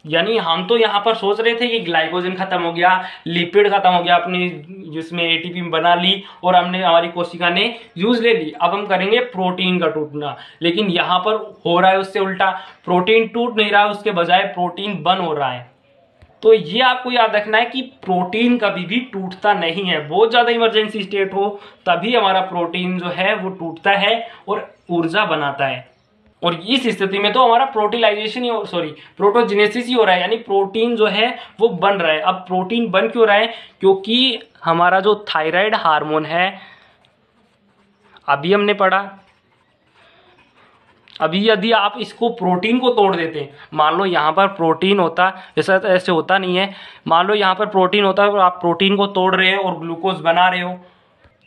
यानी हम तो यहाँ पर सोच रहे थे कि ग्लाइकोजन खत्म हो गया, लिपिड खत्म हो गया, अपनी जिसमें एटीपी बना ली और हमारी कोशिका ने यूज ले ली, अब हम करेंगे प्रोटीन का टूटना। लेकिन यहाँ पर हो रहा है उससे उल्टा, प्रोटीन टूट नहीं रहा है, उसके बजाय प्रोटीन बन हो रहा है। तो ये आपको याद रखना है कि प्रोटीन कभी भी टूटता नहीं है। बहुत ज्यादा इमरजेंसी स्टेट हो तभी हमारा प्रोटीन जो है वो टूटता है और ऊर्जा बनाता है। और इस स्थिति में तो हमारा प्रोटोजिनेसिस ही हो रहा है, यानी प्रोटीन जो है वो बन रहा है। अब प्रोटीन बन क्यों रहा है, क्योंकि हमारा जो थायराइड हार्मोन है, अभी हमने पढ़ा, अभी यदि आप इसको प्रोटीन को तोड़ देते, मान लो यहाँ पर प्रोटीन होता, ऐसा ऐसे होता नहीं है, मान लो यहाँ पर प्रोटीन होता है और आप प्रोटीन को तोड़ रहे हो और ग्लूकोज बना रहे हो,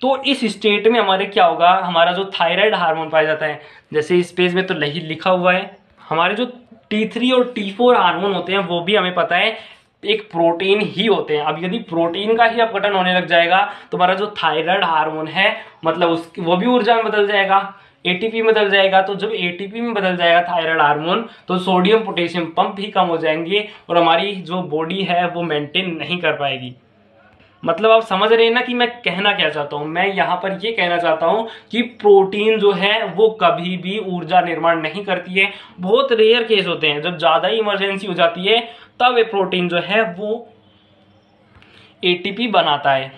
तो इस स्टेट में हमारे क्या होगा, हमारा जो थायराइड हार्मोन पाया जाता है, जैसे इस पेज में तो लिखा हुआ है, हमारे जो T3 और T4 हार्मोन होते हैं वो भी हमें पता है एक प्रोटीन ही होते हैं। अब यदि प्रोटीन का ही अपघटन होने लग जाएगा तो हमारा जो थायराइड हार्मोन है मतलब वो भी ऊर्जा में बदल जाएगा, एटीपी में बदल जाएगा। तो जब एटीपी में बदल जाएगा थायराइड हार्मोन तो सोडियम पोटेशियम पंप भी कम हो जाएंगे और हमारी जो बॉडी है वो मेंटेन नहीं कर पाएगी। मतलब आप समझ रहे हैं ना कि मैं कहना क्या चाहता हूं। मैं यहां पर ये कहना चाहता हूं कि प्रोटीन जो है वो कभी भी ऊर्जा निर्माण नहीं करती है। बहुत रेयर केस होते हैं, जब ज्यादा ही इमरजेंसी हो जाती है तब ये प्रोटीन जो है वो एटीपी बनाता है।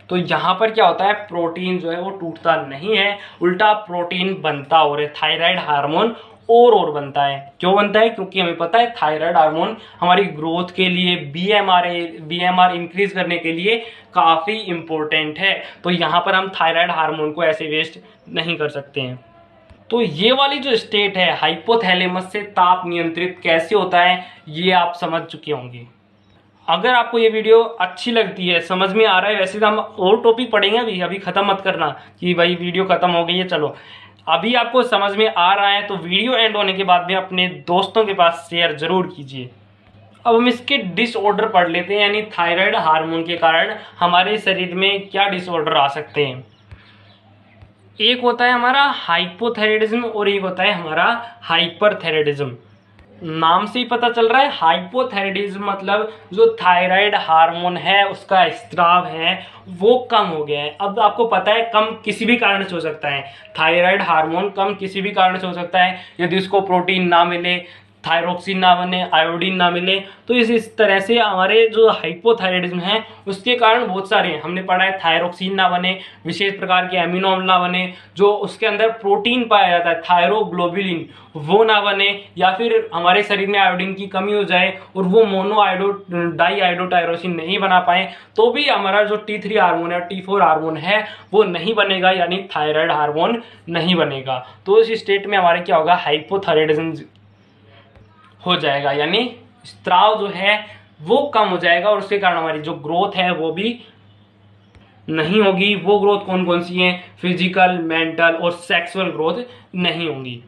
तो यहां पर क्या होता है, प्रोटीन जो है वो टूटता नहीं है, उल्टा प्रोटीन बनता और है। थायराइड हार्मोन और बनता है। क्यों बनता है, क्योंकि हमें पता है थायराइड हार्मोन हमारी ग्रोथ के लिए, बीएमआर इंक्रीज करने के लिए काफी इंपॉर्टेंट है। तो यहां पर हम थायराइड हार्मोन को ऐसे वेस्ट नहीं कर सकते हैं। तो ये वाली जो स्टेट है हाइपोथैलेमस से ताप नियंत्रित कैसे होता है ये आप समझ चुके होंगे। अगर आपको ये वीडियो अच्छी लगती है, समझ में आ रहा है, वैसे तो हम और टॉपिक पढ़ेंगे अभी खत्म मत करना कि भाई वीडियो खत्म हो गई है, चलो अभी आपको समझ में आ रहा है तो वीडियो एंड होने के बाद में अपने दोस्तों के पास शेयर जरूर कीजिए। अब हम इसके डिसऑर्डर पढ़ लेते हैं, यानी थायराइड हार्मोन के कारण हमारे शरीर में क्या डिसऑर्डर आ सकते हैं। एक होता है हमारा हाइपोथायराइडिज्म और एक होता है हमारा हाइपरथायराइडिज्म। नाम से ही पता चल रहा है, हाइपोथायराइडिज्म मतलब जो थायराइड हार्मोन है उसका स्त्राव है वो कम हो गया है। अब आपको पता है कम किसी भी कारण से हो सकता है, थायराइड हार्मोन कम किसी भी कारण से हो सकता है। यदि उसको प्रोटीन ना मिले, थायरोक्सिन ना बने, आयोडीन ना मिले, तो इस तरह से हमारे जो हाइपोथायराइडिज्म है उसके कारण बहुत सारे हैं। हमने पढ़ा है थायरोक्सिन ना बने, विशेष प्रकार के एमिनो अम्ल ना बने, जो उसके अंदर प्रोटीन पाया जाता है थायरोग्लोबुलिन वो ना बने, या फिर हमारे शरीर में आयोडीन की कमी हो जाए और वो डाईआयोडोटायरोसिन नहीं बना पाए तो भी हमारा जो T3 हार्मोन है, T4 हार्मोन है वो नहीं बनेगा, यानी थायराइड हार्मोन नहीं बनेगा। तो इस स्टेट में हमारे क्या होगा, हाइपोथायराइडिज्म हो जाएगा, यानी स्त्राव जो है वो कम हो जाएगा और उसके कारण हमारी जो ग्रोथ है वो भी नहीं होगी। वो ग्रोथ कौन कौन सी है, फिजिकल, मेंटल और सेक्सुअल ग्रोथ नहीं होंगी।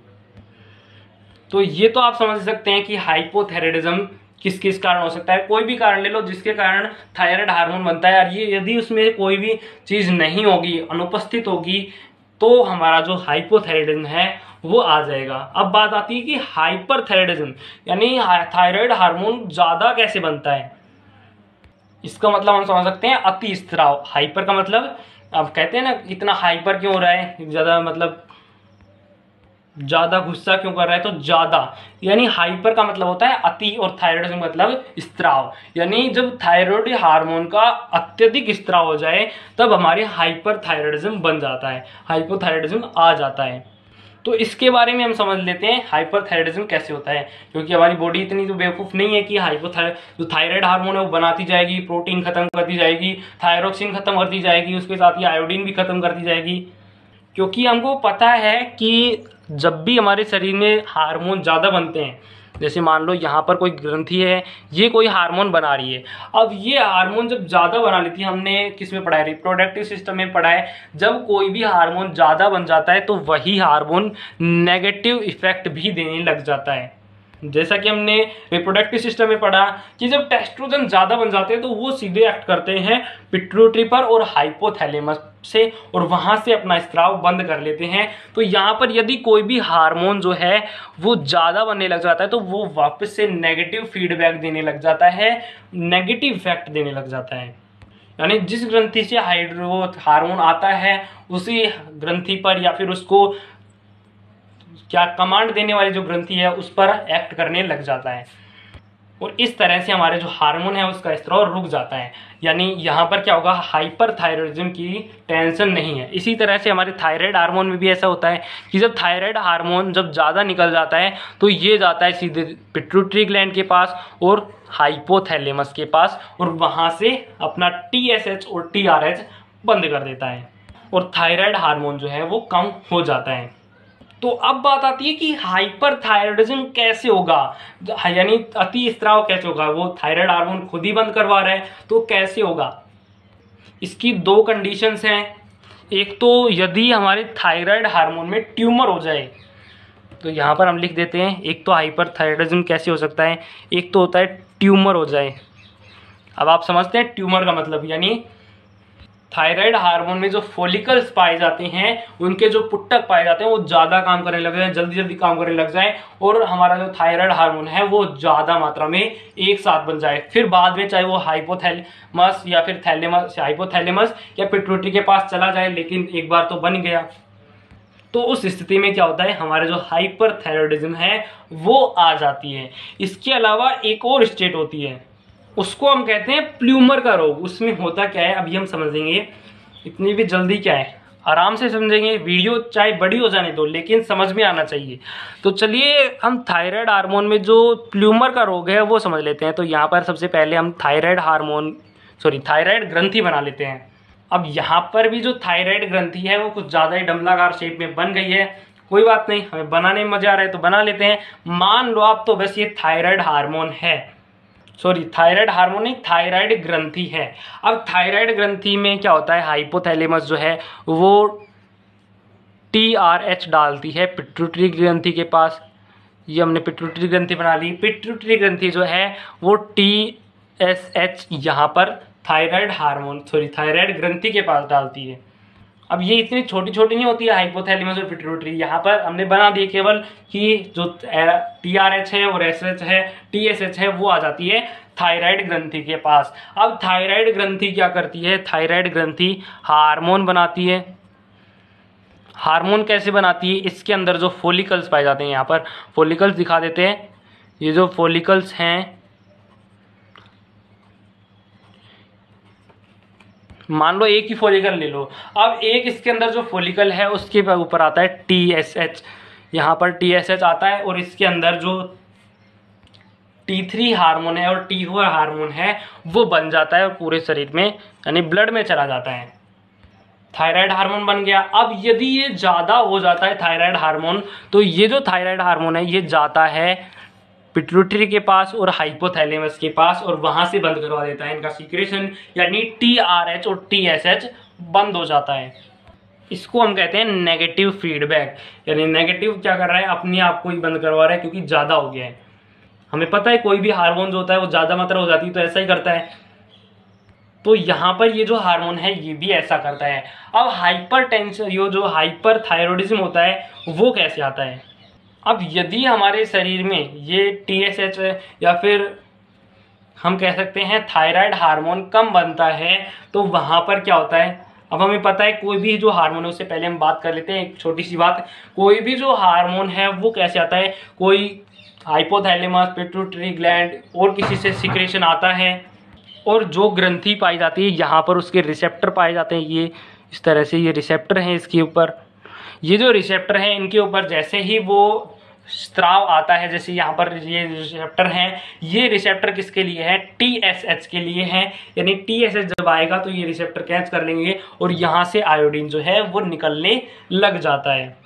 तो ये तो आप समझ सकते हैं कि हाइपोथायराइडिज्म किस किस कारण हो सकता है। कोई भी कारण ले लो जिसके कारण थायराइड हार्मोन बनता है, और ये यदि उसमें कोई भी चीज नहीं होगी, अनुपस्थित होगी, तो हमारा जो हाइपोथायराइडिज्म है वो आ जाएगा। अब बात आती है कि हाइपरथायराइडिज्म यानी थायराइड हार्मोन ज्यादा कैसे बनता है। इसका मतलब हम समझ सकते हैं अति स्त्राव। हाइपर का मतलब, अब कहते हैं ना इतना हाइपर क्यों हो रहा है ज्यादा, मतलब ज्यादा गुस्सा क्यों कर रहा है, तो ज्यादा यानी हाइपर का मतलब होता है अति और थायराइडिज्म मतलब स्त्राव, यानी जब थायराइड हार्मोन का अत्यधिक स्त्राव हो जाए तब हमारे हाइपर थायराइडिज्म बन जाता है, हाइपोथायराइडिज्म आ जाता है। तो इसके बारे में हम समझ लेते हैं हाइपरथायराइडिज्म कैसे होता है, क्योंकि हमारी बॉडी इतनी तो बेवकूफ़ नहीं है कि जो थायराइड हार्मोन है वो बनाती जाएगी, प्रोटीन खत्म करती जाएगी, थायरोक्सिन खत्म करती जाएगी, उसके साथ ही आयोडीन भी खत्म करती जाएगी। क्योंकि हमको पता है कि जब भी हमारे शरीर में हार्मोन ज़्यादा बनते हैं, जैसे मान लो यहाँ पर कोई ग्रंथि है, ये कोई हार्मोन बना रही है, अब ये हार्मोन जब ज़्यादा बना लेती है, हमने किस में पढ़ा है, रिप्रोडक्टिव सिस्टम में पढ़ा है, जब कोई भी हार्मोन ज़्यादा बन जाता है तो वही हार्मोन नेगेटिव इफेक्ट भी देने लग जाता है। जैसा कि हमने रिप्रोडक्टिव सिस्टम में पढ़ा कि जब टेस्ट्रोजन ज़्यादा बन जाते हैं तो वो सीधे एक्ट करते हैं पिट्यूटरी पर और हाइपोथैलेमस से, और वहाँ से अपना स्त्राव बंद कर लेते हैं। तो यहाँ पर यदि कोई भी हार्मोन जो है वो ज़्यादा बनने लग जाता है तो वो वापस से नेगेटिव फीडबैक देने लग जाता है, नेगेटिव इफेक्ट देने लग जाता है। यानी जिस ग्रंथि से हार्मोन आता है उसी ग्रंथि पर या फिर उसको क्या कमांड देने वाली जो ग्रंथि है उस पर एक्ट करने लग जाता है, और इस तरह से हमारे जो हार्मोन है उसका स्त्राव रुक जाता है। यानी यहाँ पर क्या होगा, हाइपरथायराइडिज्म की टेंशन नहीं है। इसी तरह से हमारे थायराइड हार्मोन में भी ऐसा होता है कि जब थायराइड हार्मोन जब ज़्यादा निकल जाता है तो ये जाता है सीधे पिट्यूटरी ग्लैंड के पास और हाइपोथैलेमस के पास, और वहाँ से अपना TSH और TRH बंद कर देता है और थायराइड हार्मोन जो है वो कम हो जाता है। तो अब बात आती है कि हाइपरथायराइडिज्म कैसे होगा, यानी अति स्त्राव कैसे होगा, वो थायराइड हार्मोन खुद ही बंद करवा रहा है तो कैसे होगा। इसकी दो कंडीशंस हैं। एक तो यदि हमारे थायराइड हार्मोन में ट्यूमर हो जाए, तो यहाँ पर हम लिख देते हैं, एक तो हाइपरथायराइडिज्म कैसे हो सकता है, एक तो होता है ट्यूमर हो जाए। अब आप समझते हैं ट्यूमर का मतलब, यानी थायराइड हार्मोन में जो फॉलिकल्स पाए जाते हैं, उनके जो पुट्टक पाए जाते हैं वो ज़्यादा काम करने लग जाए, जल्दी जल्दी काम करने लग जाए, और हमारा जो थायराइड हार्मोन है वो ज़्यादा मात्रा में एक साथ बन जाए। फिर बाद में चाहे वो हाइपोथैलेमस या फिर हाइपोथैलेमस या पिट्यूटरी के पास चला जाए, लेकिन एक बार तो बन गया। तो उस स्थिति में क्या होता है, हमारे जो हाइपरथायराइडिज्म है वो आ जाती है। इसके अलावा एक और स्टेट होती है, उसको हम कहते हैं प्ल्यूमर का रोग। उसमें होता क्या है अभी हम समझेंगे, इतनी भी जल्दी क्या है, आराम से समझेंगे। वीडियो चाहे बड़ी हो जाने दो लेकिन समझ में आना चाहिए। तो चलिए हम थायराइड हार्मोन में जो प्ल्यूमर का रोग है वो समझ लेते हैं। तो यहाँ पर सबसे पहले हम थायराइड ग्रंथि बना लेते हैं। अब यहाँ पर भी जो थायराइड ग्रंथि है वो कुछ ज़्यादा ही डमलाकार शेप में बन गई है, कोई बात नहीं, हमें बनाने में मजा आ रहा है तो बना लेते हैं। मान लो आप तो बस ये थायराइड हार्मोन है, थायराइड हार्मोन एक थायराइड ग्रंथि है। अब थायराइड ग्रंथि में क्या होता है, हाइपोथैलेमस जो है वो TRH डालती है पिट्यूटरी ग्रंथि के पास। ये हमने पिट्यूटरी ग्रंथि बना ली। पिट्यूटरी ग्रंथि जो है वो TSH यहाँ पर थायराइड ग्रंथि के पास डालती है। अब ये इतनी छोटी छोटी नहीं होती है हाइपोथैलेमस और पिट्यूटरी, यहाँ पर हमने बना दिए केवल कि जो TRH है और TSH है वो आ जाती है थायराइड ग्रंथि के पास। अब थायराइड ग्रंथि क्या करती है, थायराइड ग्रंथि हार्मोन बनाती है। हार्मोन कैसे बनाती है, इसके अंदर जो फॉलिकल्स पाए जाते हैं, यहाँ पर फॉलिकल्स दिखा देते हैं। ये जो फॉलिकल्स हैं, मान लो एक ही फॉलिकल ले लो। अब एक इसके अंदर जो फॉलिकल है उसके ऊपर आता है TSH, यहाँ पर TSH आता है, और इसके अंदर जो T3 हार्मोन है और T4 हार्मोन है वो बन जाता है और पूरे शरीर में यानी ब्लड में चला जाता है। थायराइड हार्मोन बन गया। अब यदि ये ज़्यादा हो जाता है थायराइड हार्मोन, तो ये जो थायराइड हार्मोन है ये जाता है पिट्यूटरी के पास और हाइपोथैलेमस के पास, और वहाँ से बंद करवा देता है इनका सीक्रेशन, यानी TRH और TSH बंद हो जाता है। इसको हम कहते हैं नेगेटिव फीडबैक, यानी नेगेटिव क्या कर रहा है, अपने आप को ही बंद करवा रहा है क्योंकि ज़्यादा हो गया है। हमें पता है कोई भी हार्मोन जो होता है वो ज़्यादा मात्रा हो जाती है तो ऐसा ही करता है। तो यहाँ पर ये जो हार्मोन है ये भी ऐसा करता है। अब हाइपरटेंशन, ये जो हाइपरथायराइडिज्म होता है वो कैसे आता है। अब यदि हमारे शरीर में ये TSH या फिर हम कह सकते हैं थायराइड हार्मोन कम बनता है, तो वहाँ पर क्या होता है, अब हमें पता है कोई भी जो हार्मोन है, उससे पहले हम बात कर लेते हैं एक छोटी सी बात। कोई भी जो हार्मोन है वो कैसे आता है, कोई हाइपोथैलेमस, पिट्यूटरी ग्लैंड और किसी से सिक्रेशन आता है, और जो ग्रंथि पाई जाती है यहाँ पर उसके रिसेप्टर पाए जाते हैं। ये इस तरह से ये रिसेप्टर हैं इसके ऊपर। ये जो रिसेप्टर हैं इनके ऊपर जैसे ही वो स्त्राव आता है, जैसे यहाँ पर ये रिसेप्टर हैं, ये रिसेप्टर किसके लिए है, TSH के लिए है। यानी TSH जब आएगा तो ये रिसेप्टर कैच कर लेंगे और यहाँ से आयोडीन जो है वो निकलने लग जाता है।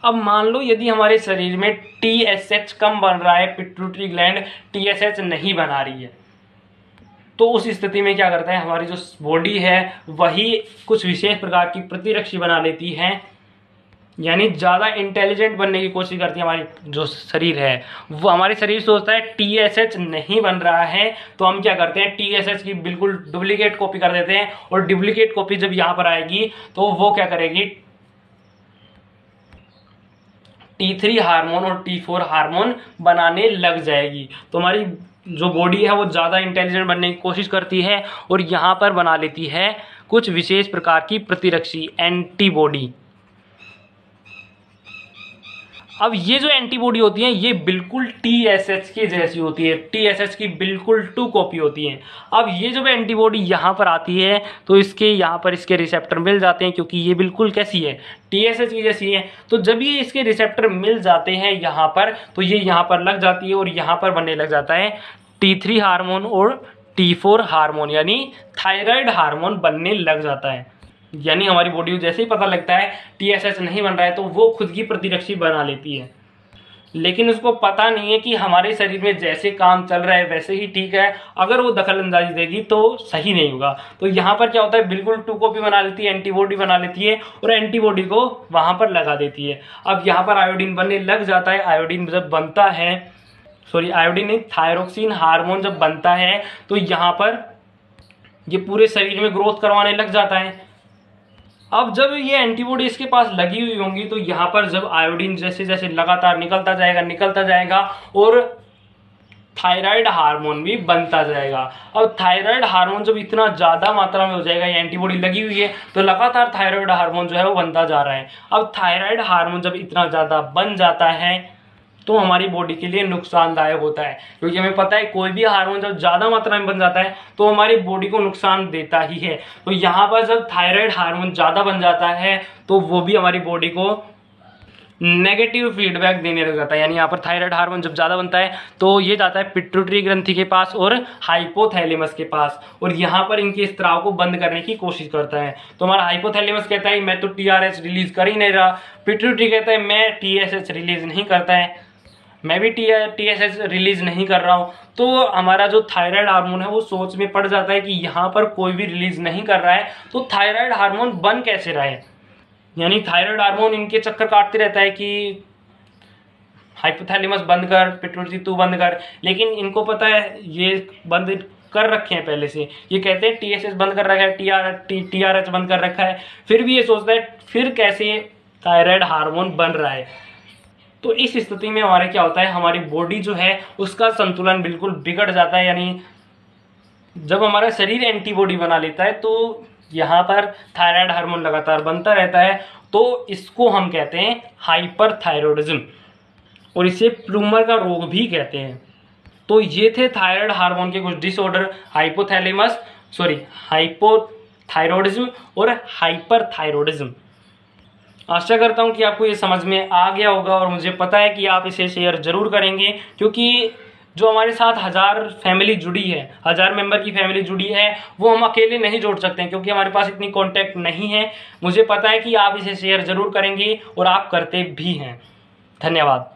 अब मान लो यदि हमारे शरीर में TSH कम बन रहा है, पिट्यूटरी ग्लैंड TSH नहीं बना रही है, तो उस स्थिति में क्या करता है, हमारी जो बॉडी है वही कुछ विशेष प्रकार की प्रतिरक्षी बना लेती है, यानी ज़्यादा इंटेलिजेंट बनने की कोशिश करती है। हमारी जो शरीर है वो, हमारे शरीर सोचता है TSH नहीं बन रहा है, तो हम क्या करते हैं, TSH की बिल्कुल डुप्लीकेट कॉपी कर देते हैं, और डुप्लीकेट कॉपी जब यहाँ पर आएगी तो वो क्या करेगी, T3 हार्मोन और T4 हार्मोन बनाने लग जाएगी। तो हमारी जो बॉडी है वो ज़्यादा इंटेलिजेंट बनने की कोशिश करती है और यहाँ पर बना लेती है कुछ विशेष प्रकार की प्रतिरक्षी एंटीबॉडी। अब ये जो एंटीबॉडी होती है ये बिल्कुल TSH की जैसी होती है, TSH की बिल्कुल 2 कॉपी होती है। अब ये जब एंटीबॉडी यहाँ पर आती है तो इसके यहाँ पर इसके रिसेप्टर मिल जाते हैं, क्योंकि ये बिल्कुल कैसी है, TSH की जैसी है। तो जब ये इसके रिसेप्टर मिल जाते हैं यहाँ पर, तो ये यहाँ पर लग जाती है और यहाँ पर बनने लग जाता है T3 हार्मोन और T4 हार्मोन, यानी थायराइड हार्मोन बनने लग जाता है। यानी हमारी बॉडी को जैसे ही पता लगता है TSH नहीं बन रहा है तो वो खुद की प्रतिरक्षी बना लेती है। लेकिन उसको पता नहीं है कि हमारे शरीर में जैसे काम चल रहा है वैसे ही ठीक है, अगर वो दखल अंदाजी देगी तो सही नहीं होगा। तो यहाँ पर क्या होता है, बिल्कुल 2 कॉपी बना लेती है, एंटीबॉडी बना लेती है और एंटीबॉडी को वहां पर लगा देती है। अब यहाँ पर आयोडीन बनने लग जाता है। आयोडीन जब बनता है, आयोडीन नहीं, थायरोक्सिन हार्मोन जब बनता है तो यहाँ पर ये पूरे शरीर में ग्रोथ करवाने लग जाता है। अब जब ये एंटीबॉडी इसके पास लगी हुई होंगी तो यहाँ पर जब आयोडीन जैसे जैसे लगातार निकलता जाएगा और थायराइड हार्मोन भी बनता जाएगा। अब थायराइड हार्मोन जब इतना ज़्यादा मात्रा में हो जाएगा, ये एंटीबॉडी लगी हुई है तो लगातार थायराइड हार्मोन जो है वो बनता जा रहा है। अब थायराइड हार्मोन जब इतना ज़्यादा बन जाता है तो हमारी बॉडी के लिए नुकसानदायक होता है, क्योंकि हमें पता है कोई भी हार्मोन जब ज़्यादा मात्रा में बन जाता है तो हमारी बॉडी को नुकसान देता ही है। तो यहाँ पर जब थायराइड हार्मोन ज़्यादा बन जाता है तो वो भी हमारी बॉडी को नेगेटिव फीडबैक देने लग जाता है। यानी यहाँ पर थायराइड हार्मोन जब ज़्यादा बनता है तो ये जाता है पिट्यूटरी ग्रंथि के पास और हाइपोथैलेमस के पास, और यहाँ पर इनके स्त्राव को बंद करने की कोशिश करता है। तो हमारा हाइपोथैलेमस कहता है मैं तो TRH रिलीज कर ही नहीं रहा, पिट्यूटरी कहता है मैं TSH रिलीज नहीं करता है, मैं भी TSH रिलीज नहीं कर रहा हूँ। तो हमारा जो थायराइड हार्मोन है वो सोच में पड़ जाता है कि यहाँ पर कोई भी रिलीज नहीं कर रहा है, तो थायराइड हार्मोन बन कैसे रहा है। यानी थायराइड हार्मोन इनके चक्कर काटते रहता है कि हाइपोथैलेमस बंद कर, पिट्यूटरी तू बंद कर, लेकिन इनको पता है ये बंद कर रखे हैं पहले से। ये कहते हैं TSH बंद कर रखा है, TRH बंद कर रखा है, फिर भी ये सोचता है फिर कैसे थायराइड हार्मोन बन रहा है। तो इस स्थिति में हमारे क्या होता है, हमारी बॉडी जो है उसका संतुलन बिल्कुल बिगड़ जाता है। यानी जब हमारा शरीर एंटीबॉडी बना लेता है तो यहाँ पर थायराइड हार्मोन लगातार बनता रहता है, तो इसको हम कहते हैं हाइपरथायरॉयडिज्म, और इसे प्लूमर का रोग भी कहते हैं। तो ये थे थायराइड हार्मोन के कुछ डिसऑर्डर, हाइपोथायरॉयडिज्म और हाइपरथायरॉयडिज्म। आशा करता हूँ कि आपको ये समझ में आ गया होगा, और मुझे पता है कि आप इसे शेयर जरूर करेंगे, क्योंकि जो हमारे साथ 1000 फैमिली जुड़ी है, 1000 मेंबर की फैमिली जुड़ी है, वो हम अकेले नहीं जोड़ सकते हैं, क्योंकि हमारे पास इतनी कॉन्टैक्ट नहीं है। मुझे पता है कि आप इसे शेयर जरूर करेंगे और आप करते भी हैं। धन्यवाद।